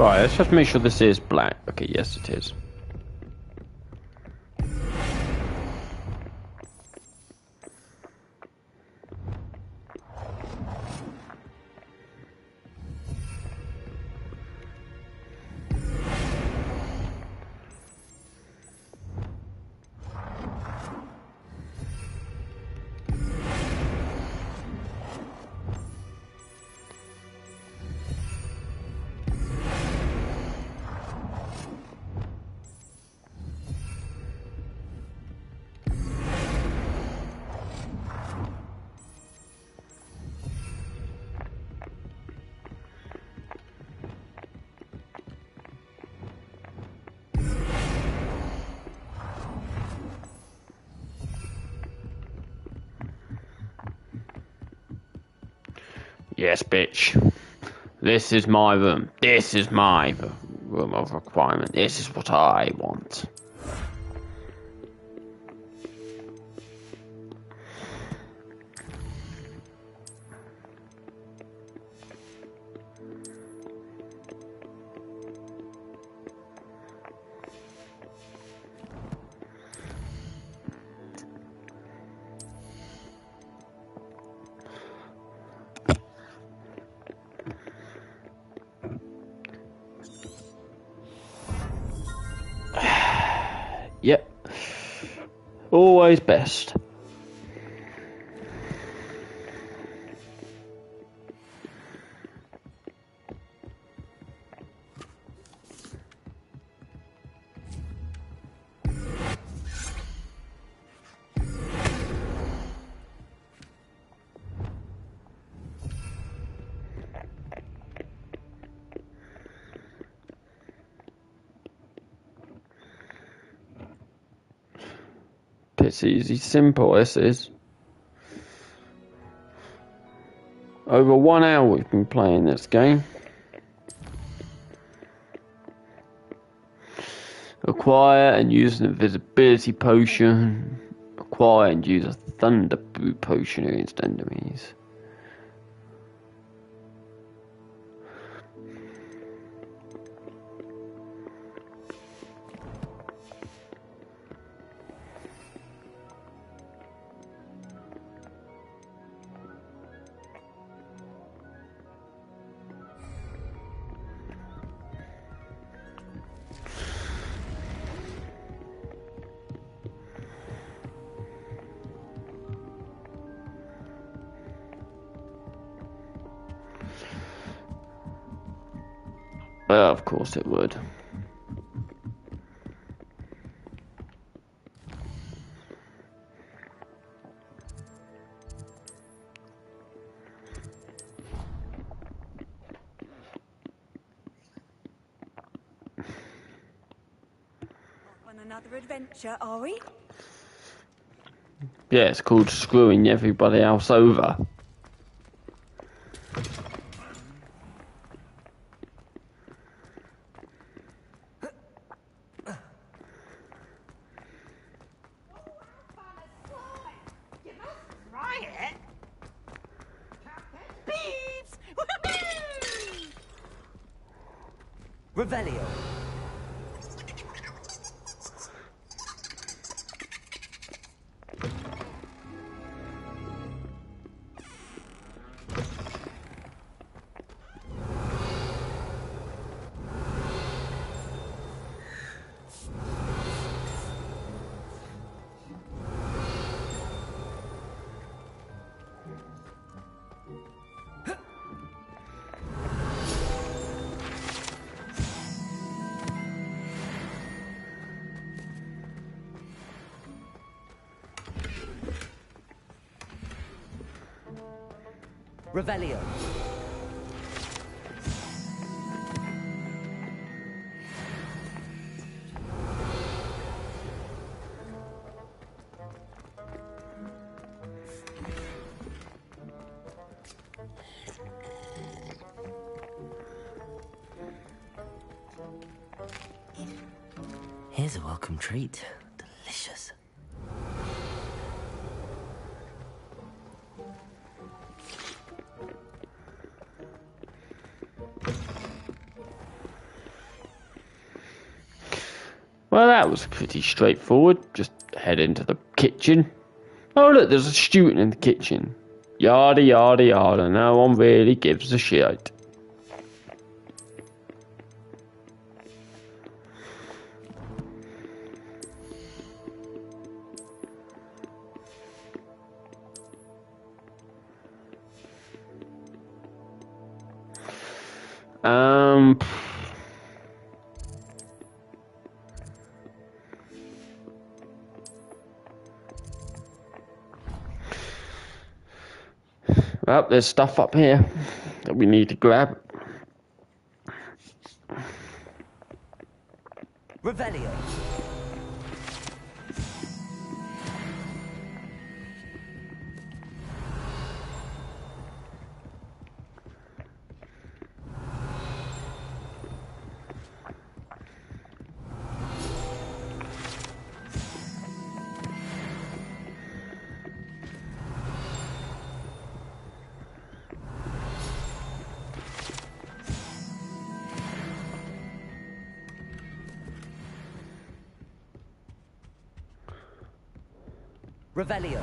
Right, let's just make sure this is black. Okay, yes it is. Yes, bitch. This is my room. This is my room of requirement. This is what I want. Yep. Always best. It's easy, simple, this is. Over 1 hour we've been playing this game. Acquire and use an invisibility potion. Acquire and use a thunder boot potion against enemies. Of course it would. On another adventure, are we? Yeah, it's called screwing everybody else over. Revelio. Revelio. Here's a welcome treat. Delicious. Well, that was pretty straightforward. Just head into the kitchen. Oh, look, there's a student in the kitchen. Yada, yada, yada. No one really gives a shit. Well, there's stuff up here that we need to grab. Revelio. Revelio.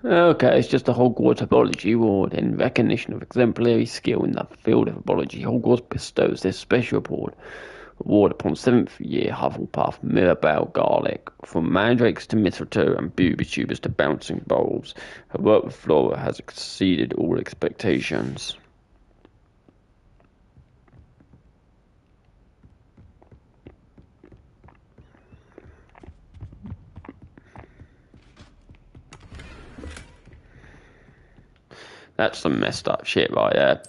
Okay, it's just a Hogwarts Herbology Award. In recognition of exemplary skill in the field of herbology, Hogwarts bestows this special award upon 7th year Hufflepuff Mirabelle Garlick. From mandrakes to mistletoe and booby tubers to bouncing bowls, her work with flora has exceeded all expectations. That's some messed up shit right there.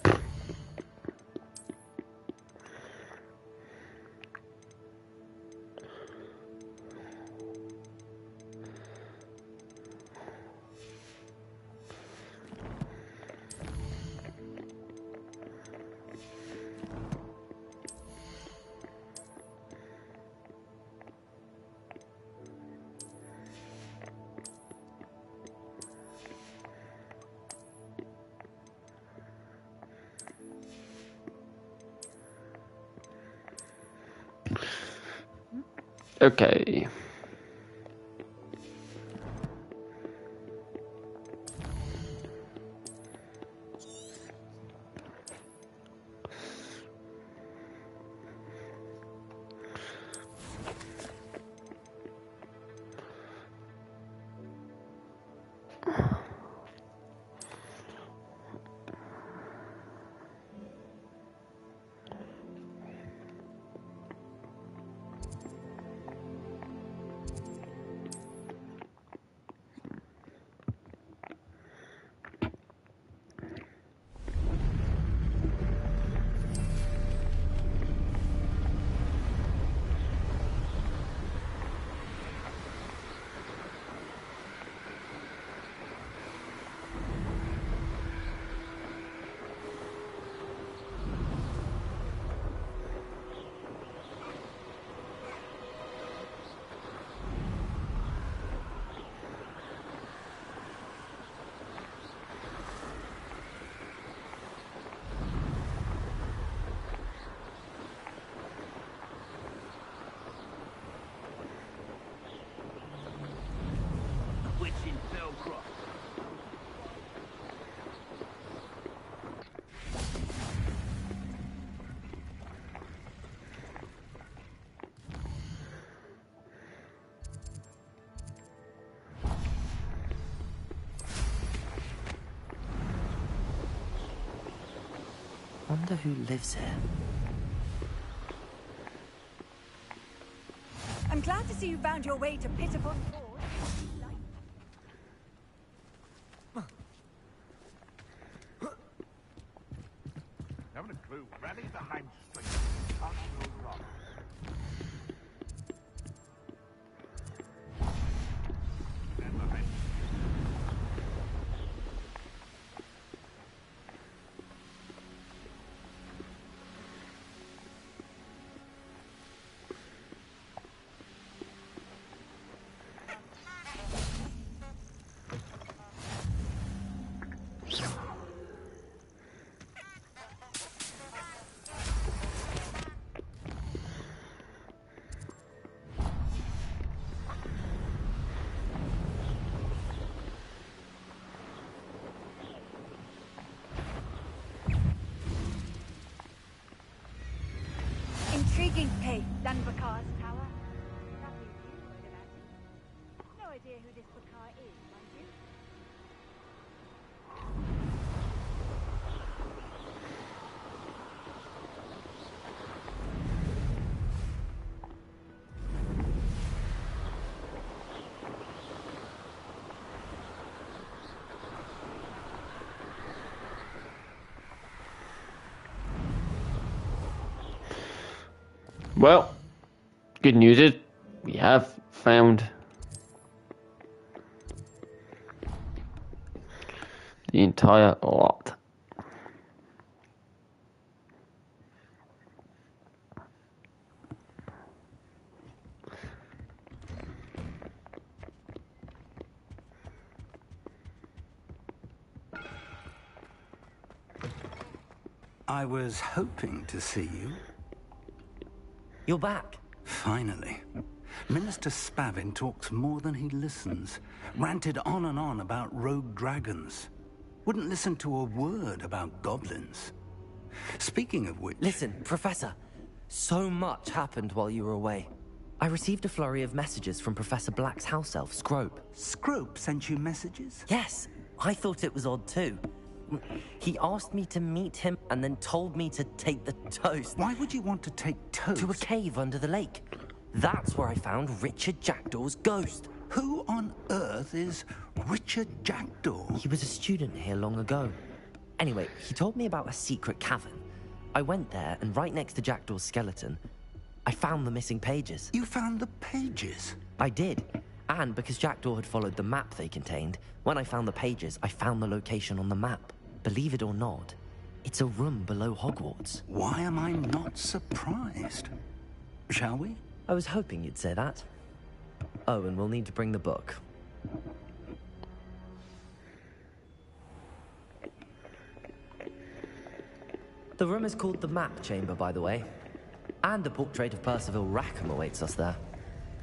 Okay. Wonder who lives here. I'm glad to see you found your way to Pitiful Ford. Haven't a clue. Rally the hamstring. Can't go wrong. intriguing place, Dunbakar's tower. Lovely view, I can imagine. No idea who this Bakar is, mind you. Well, good news is we have found the entire lot. I was hoping to see you. You're back. Finally. Minister Spavin talks more than he listens. Ranted on and on about rogue dragons. Wouldn't listen to a word about goblins. Speaking of which... Listen, Professor. So much happened while you were away. I received a flurry of messages from Professor Black's house elf, Scrope. Scrope sent you messages? Yes. I thought it was odd too. He asked me to meet him and then told me to take the toast. Why would you want to take toast? To a cave under the lake. That's where I found Richard Jackdaw's ghost. Who on earth is Richard Jackdaw? He was a student here long ago. Anyway, he told me about a secret cavern. I went there, and right next to Jackdaw's skeleton, I found the missing pages. You found the pages? I did. And because Jackdaw had followed the map they contained, when I found the pages, I found the location on the map. Believe it or not, it's a room below Hogwarts. Why am I not surprised? Shall we? I was hoping you'd say that. Oh, and we'll need to bring the book. The room is called the Map Chamber, by the way. And a portrait of Percival Rackham awaits us there.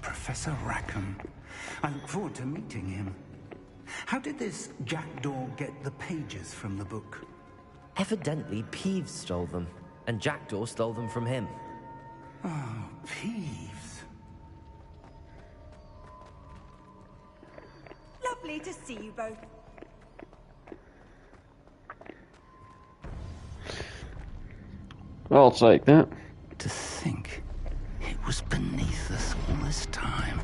Professor Rackham. I look forward to meeting him. How did this Jackdaw get the pages from the book? Evidently, Peeves stole them, and Jackdaw stole them from him. Oh, Peeves. Lovely to see you both. I'll take that. To think it was beneath us all this time.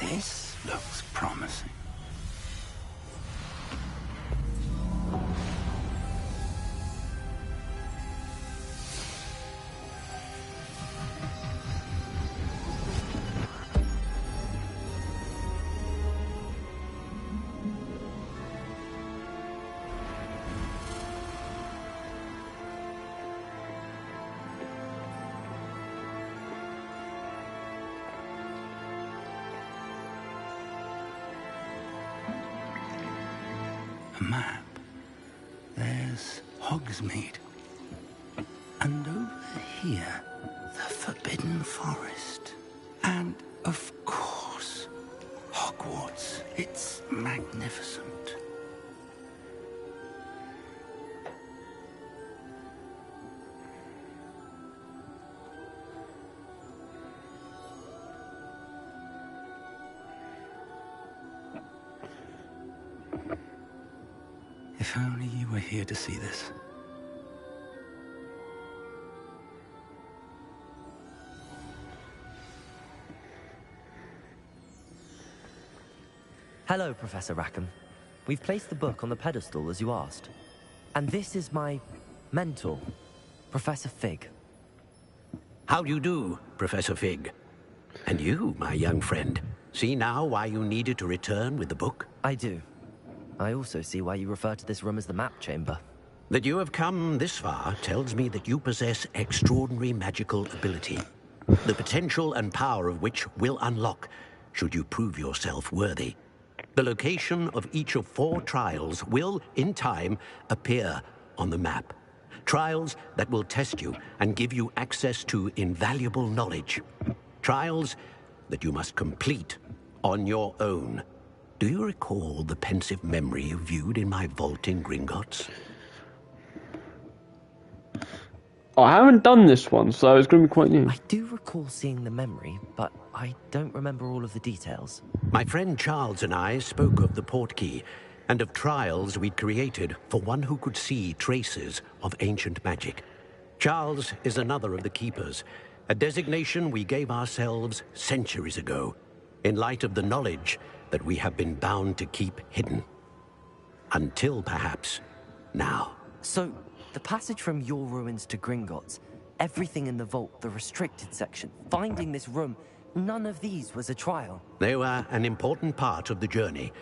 This looks promising. A map. There's Hogsmeade. And over here, the Forbidden Forest. And, of course, Hogwarts. It's magnificent. If only you were here to see this. Hello, Professor Rackham. We've placed the book on the pedestal as you asked. And this is my mentor, Professor Fig. How do you do, Professor Fig? And you, my young friend, see now why you needed to return with the book? I do. I also see why you refer to this room as the Map Chamber. That you have come this far tells me that you possess extraordinary magical ability, the potential and power of which will unlock should you prove yourself worthy. The location of each of 4 trials will, in time, appear on the map. Trials that will test you and give you access to invaluable knowledge. Trials that you must complete on your own. Do you recall the pensive memory you viewed in my vault in Gringotts? I haven't done this one, so it's going to be quite new. I do recall seeing the memory, but I don't remember all of the details. My friend Charles and I spoke of the portkey and of trials we'd created for one who could see traces of ancient magic. Charles is another of the keepers, a designation we gave ourselves centuries ago, in light of the knowledge that we have been bound to keep hidden. Until perhaps now. So, the passage from your ruins to Gringotts, everything in the vault, the restricted section, finding this room, none of these was a trial. They were an important part of the journey,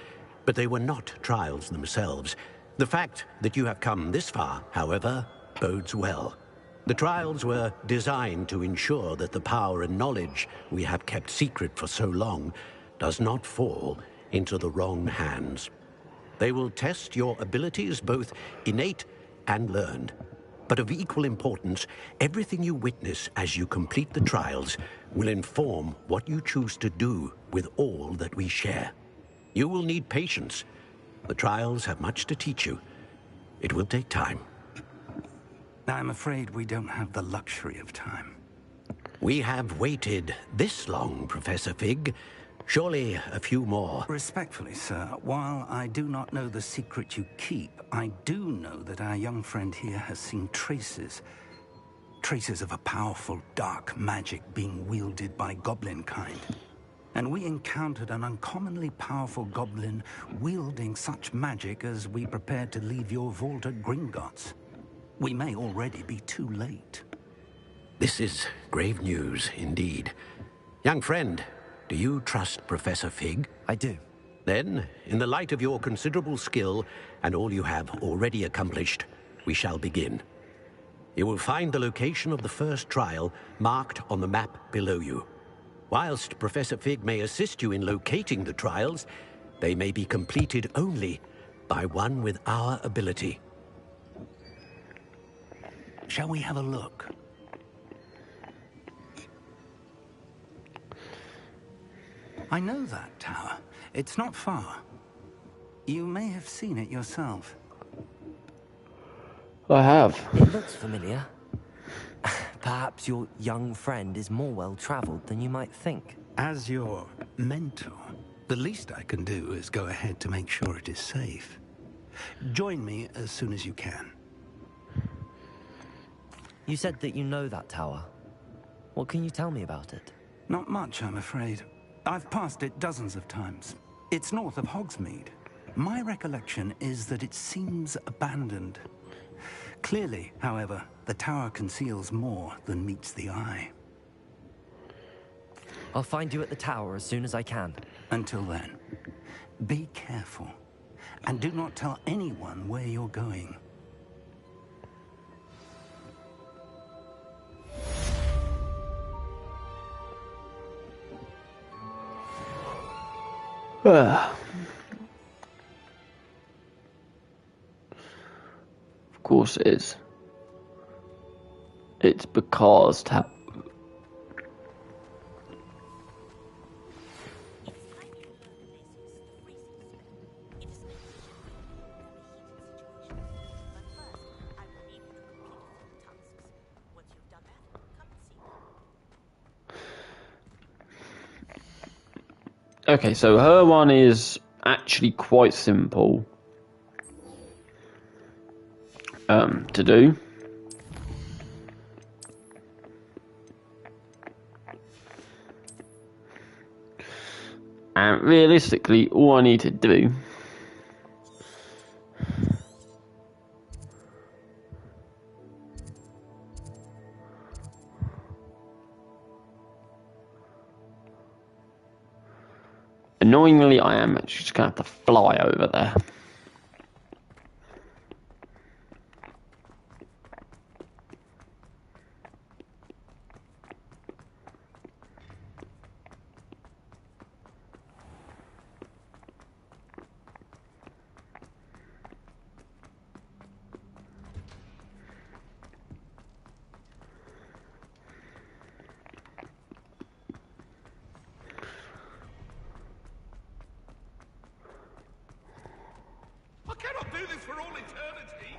but they were not trials themselves. The fact that you have come this far, however, bodes well. The trials were designed to ensure that the power and knowledge we have kept secret for so long does not fall into the wrong hands. They will test your abilities, both innate and learned. But of equal importance, everything you witness as you complete the trials will inform what you choose to do with all that we share. You will need patience. The trials have much to teach you. It will take time. I'm afraid we don't have the luxury of time. We have waited this long, Professor Fig. Surely a few more. Respectfully, sir, while I do not know the secret you keep, I do know that our young friend here has seen traces of a powerful dark magic being wielded by goblin kind. And we encountered an uncommonly powerful goblin wielding such magic as we prepared to leave your vault at Gringotts. We may already be too late. This is grave news indeed. Young friend, do you trust Professor Fig? I do. Then, in the light of your considerable skill and all you have already accomplished, we shall begin. You will find the location of the first trial marked on the map below you. Whilst Professor Fig may assist you in locating the trials, they may be completed only by one with our ability. Shall we have a look? I know that tower. It's not far. You may have seen it yourself. I have. It looks familiar. Perhaps your young friend is more well-traveled than you might think. As your mentor, the least I can do is go ahead to make sure it is safe. Join me as soon as you can. You said that you know that tower. What can you tell me about it? Not much, I'm afraid. I've passed it dozens of times. It's north of Hogsmeade. My recollection is that it seems abandoned. Clearly, however, the tower conceals more than meets the eye. I'll find you at the tower as soon as I can. Until then, be careful, and do not tell anyone where you're going. Of course it is. It's because okay, so her one is actually quite simple to do. And realistically, all I need to do annoyingly, I am actually just going to have to fly over there. for all eternity.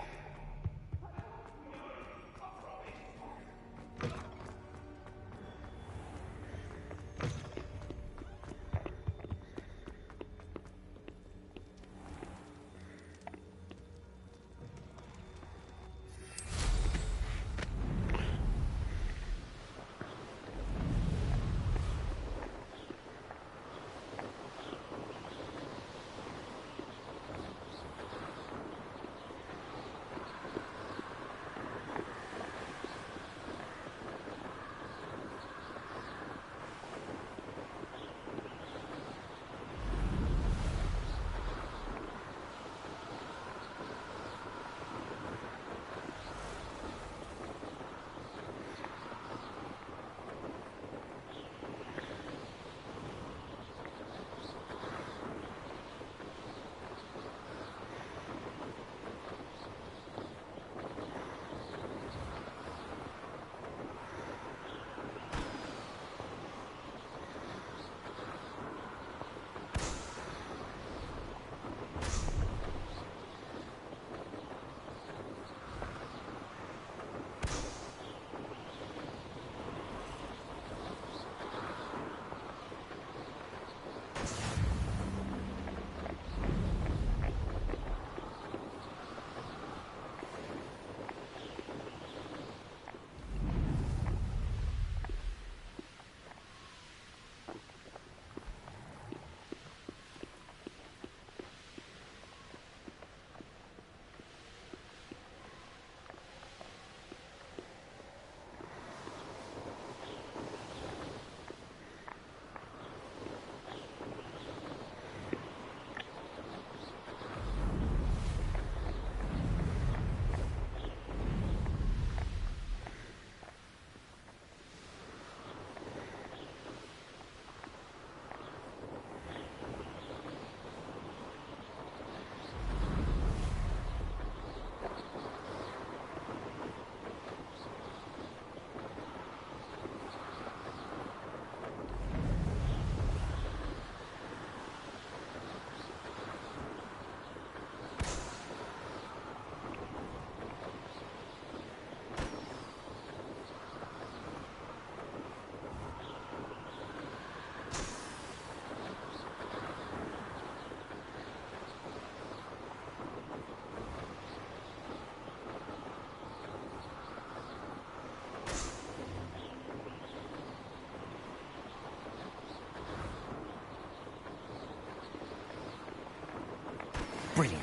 Brilliant.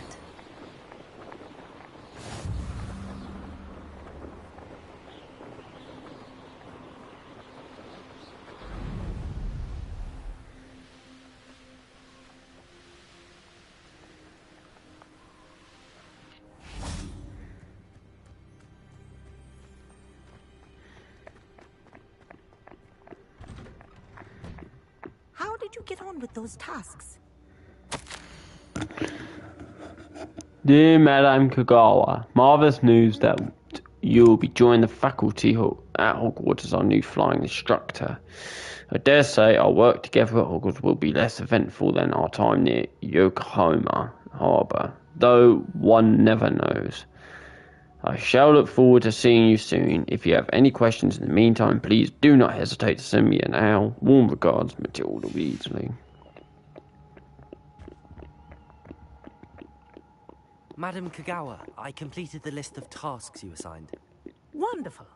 How did you get on with those tasks? Dear Madame Kagawa, marvelous news that you will be joining the faculty at Hogwarts as our new flying instructor. I dare say our work together at Hogwarts will be less eventful than our time near Yokohama Harbour, though one never knows. I shall look forward to seeing you soon. If you have any questions in the meantime, please do not hesitate to send me an owl. Warm regards, Matilda Weasley. Madam Kagawa, I completed the list of tasks you assigned. Wonderful.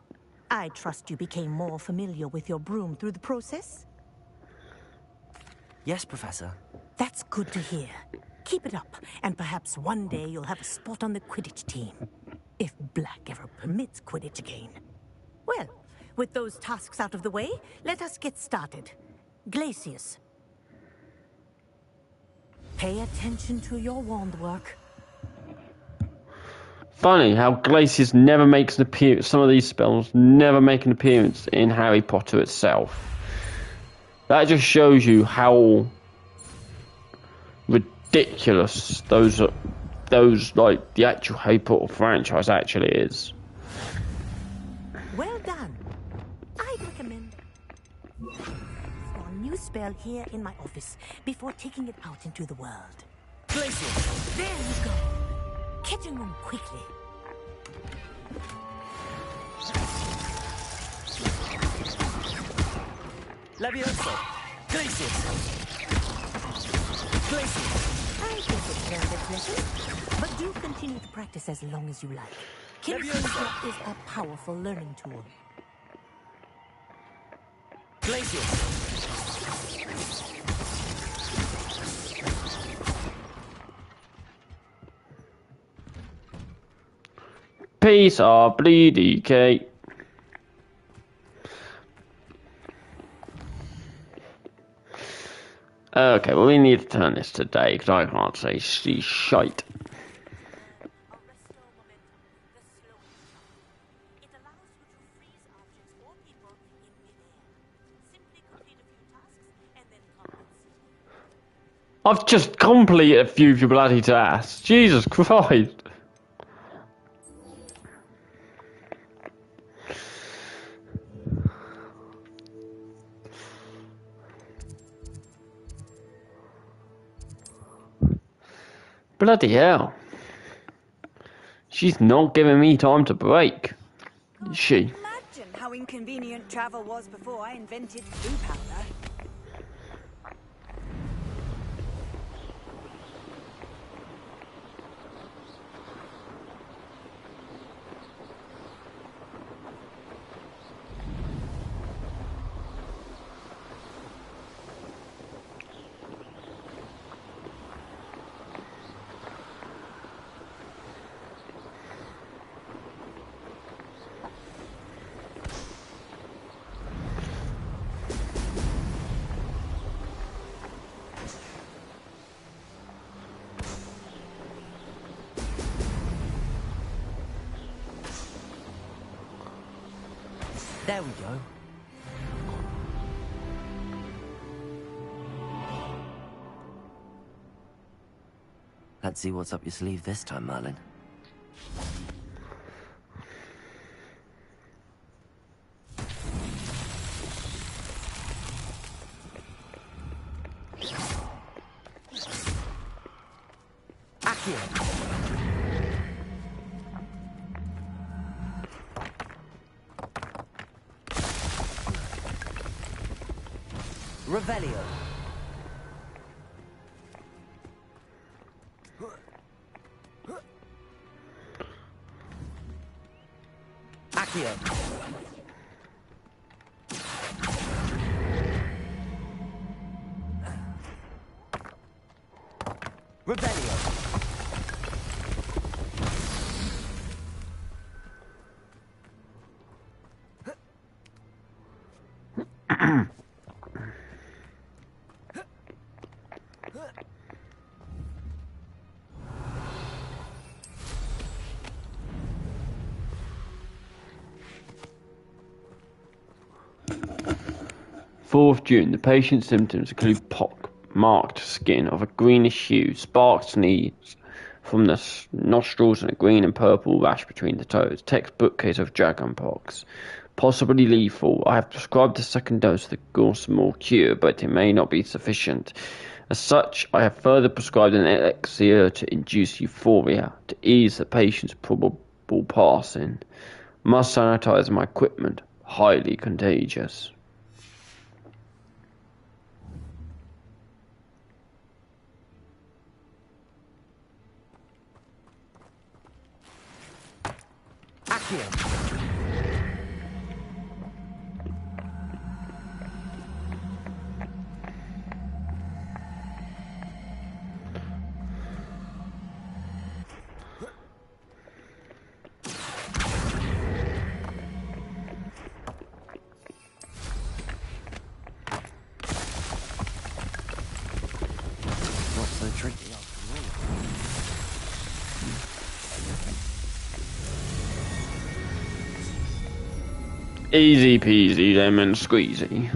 I trust you became more familiar with your broom through the process? Yes, Professor. That's good to hear. Keep it up, and perhaps one day you'll have a spot on the Quidditch team. If Black ever permits Quidditch again. Well, with those tasks out of the way, let us get started. Glacius. Pay attention to your wand work. Funny how Glacius never makes an appearance. Some of these spells never make an appearance in Harry Potter itself. That just shows you how ridiculous those like the actual Harry Potter franchise actually is. Well done. I'd recommend one new spell here in my office before taking it out into the world. Glacius! There you go. kitchen room, quickly. Levioso! Glacius! Glacius! I think it's learned its lesson, but do continue to practice as long as you like. Kinesiology is a powerful learning tool. Glacius! Piece of bleedy cake. Okay, well we need to turn this today because I can't say she's shite. I've just completed a few of your bloody tasks. Jesus Christ. Bloody hell. She's not giving me time to break, is she? Imagine how inconvenient travel was before I invented blue powder. There we go. Let's see what's up your sleeve this time, Merlin. Accio! Revelio. Accio. Revelio. Fourth June. The patient's symptoms include pock-marked skin of a greenish hue, sparks sneeze from the nostrils, and a green and purple rash between the toes. Textbook case of dragonpox. Possibly lethal. I have prescribed the second dose of the Gausemore cure, but it may not be sufficient. As such, I have further prescribed an elixir to induce euphoria, to ease the patient's probable passing. Must sanitize my equipment. Highly contagious. Accio. Not so tricky after all. Easy peasy lemon squeezy.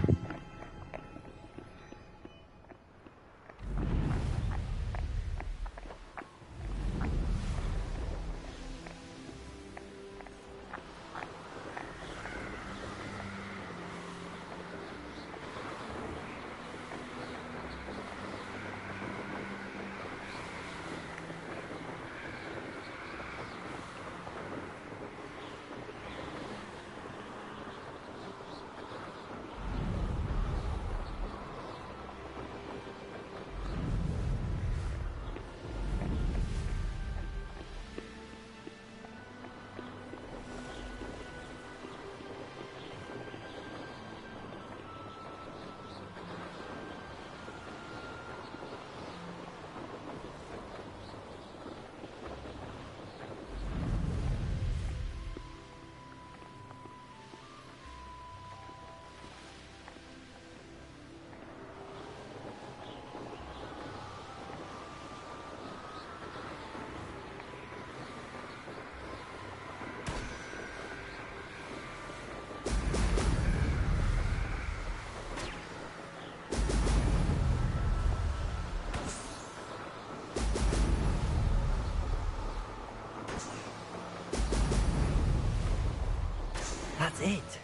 it.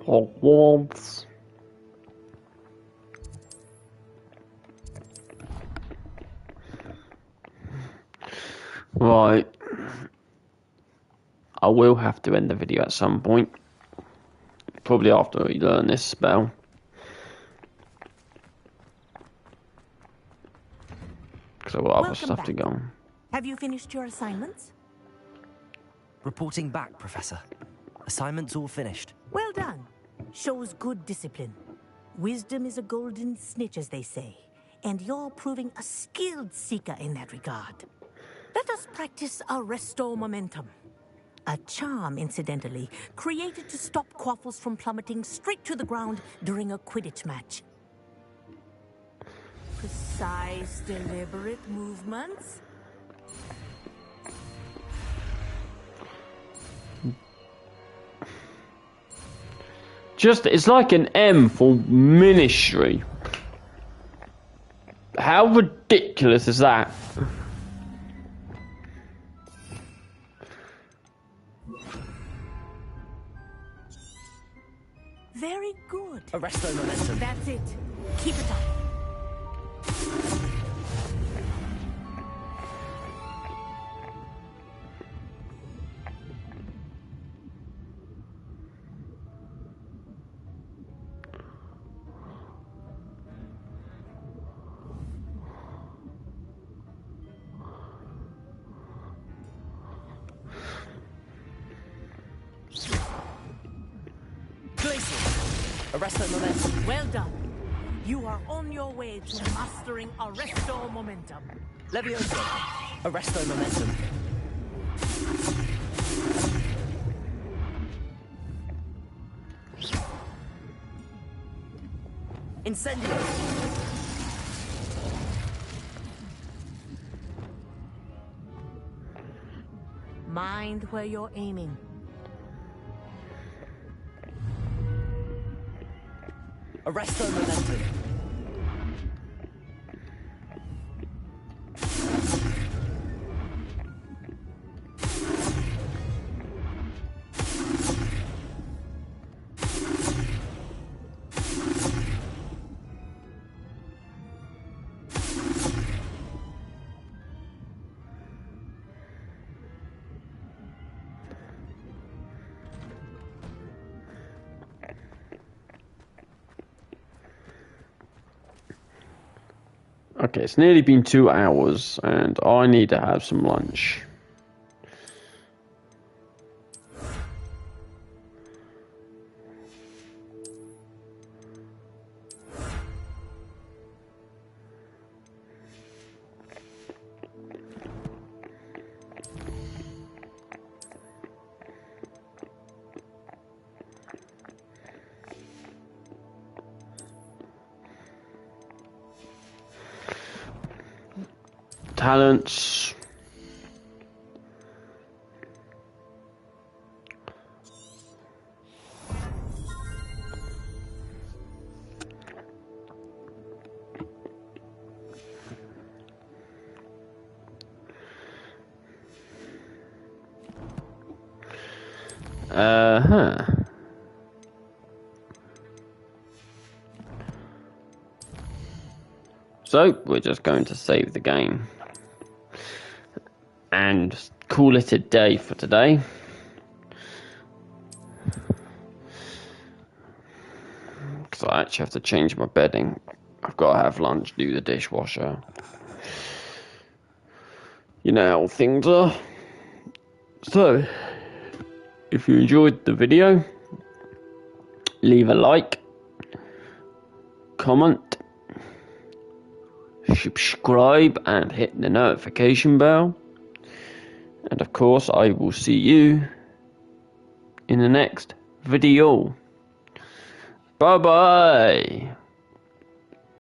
Hogwarts. Right. I will have to end the video at some point. Probably after we learn this spell. Because I've got other stuff to go on. Have you finished your assignments? Reporting back, Professor. Assignments all finished. Well done. Shows good discipline. Wisdom is a golden snitch, as they say, and you're proving a skilled seeker in that regard. Let us practice Arresto Momentum. A charm, incidentally, created to stop Quaffles from plummeting straight to the ground during a Quidditch match. Precise, deliberate movements. It's like an M for ministry. How ridiculous is that? Very good. Arresto Momentum. That's it. Keep it up. Arresto Momentum. Well done. You are on your way to mastering Arresto Momentum. Levioso. Arresto Momentum. Incendio. Mind where you're aiming. Arresto Momentum. Okay, it's nearly been 2 hours and I need to have some lunch. Talents. So we're just going to save the game and call it a day for today. Because I actually have to change my bedding. I've got to have lunch, do the dishwasher. You know how things are. So, if you enjoyed the video, leave a like, comment, subscribe and hit the notification bell. And of course, I will see you in the next video. Bye bye.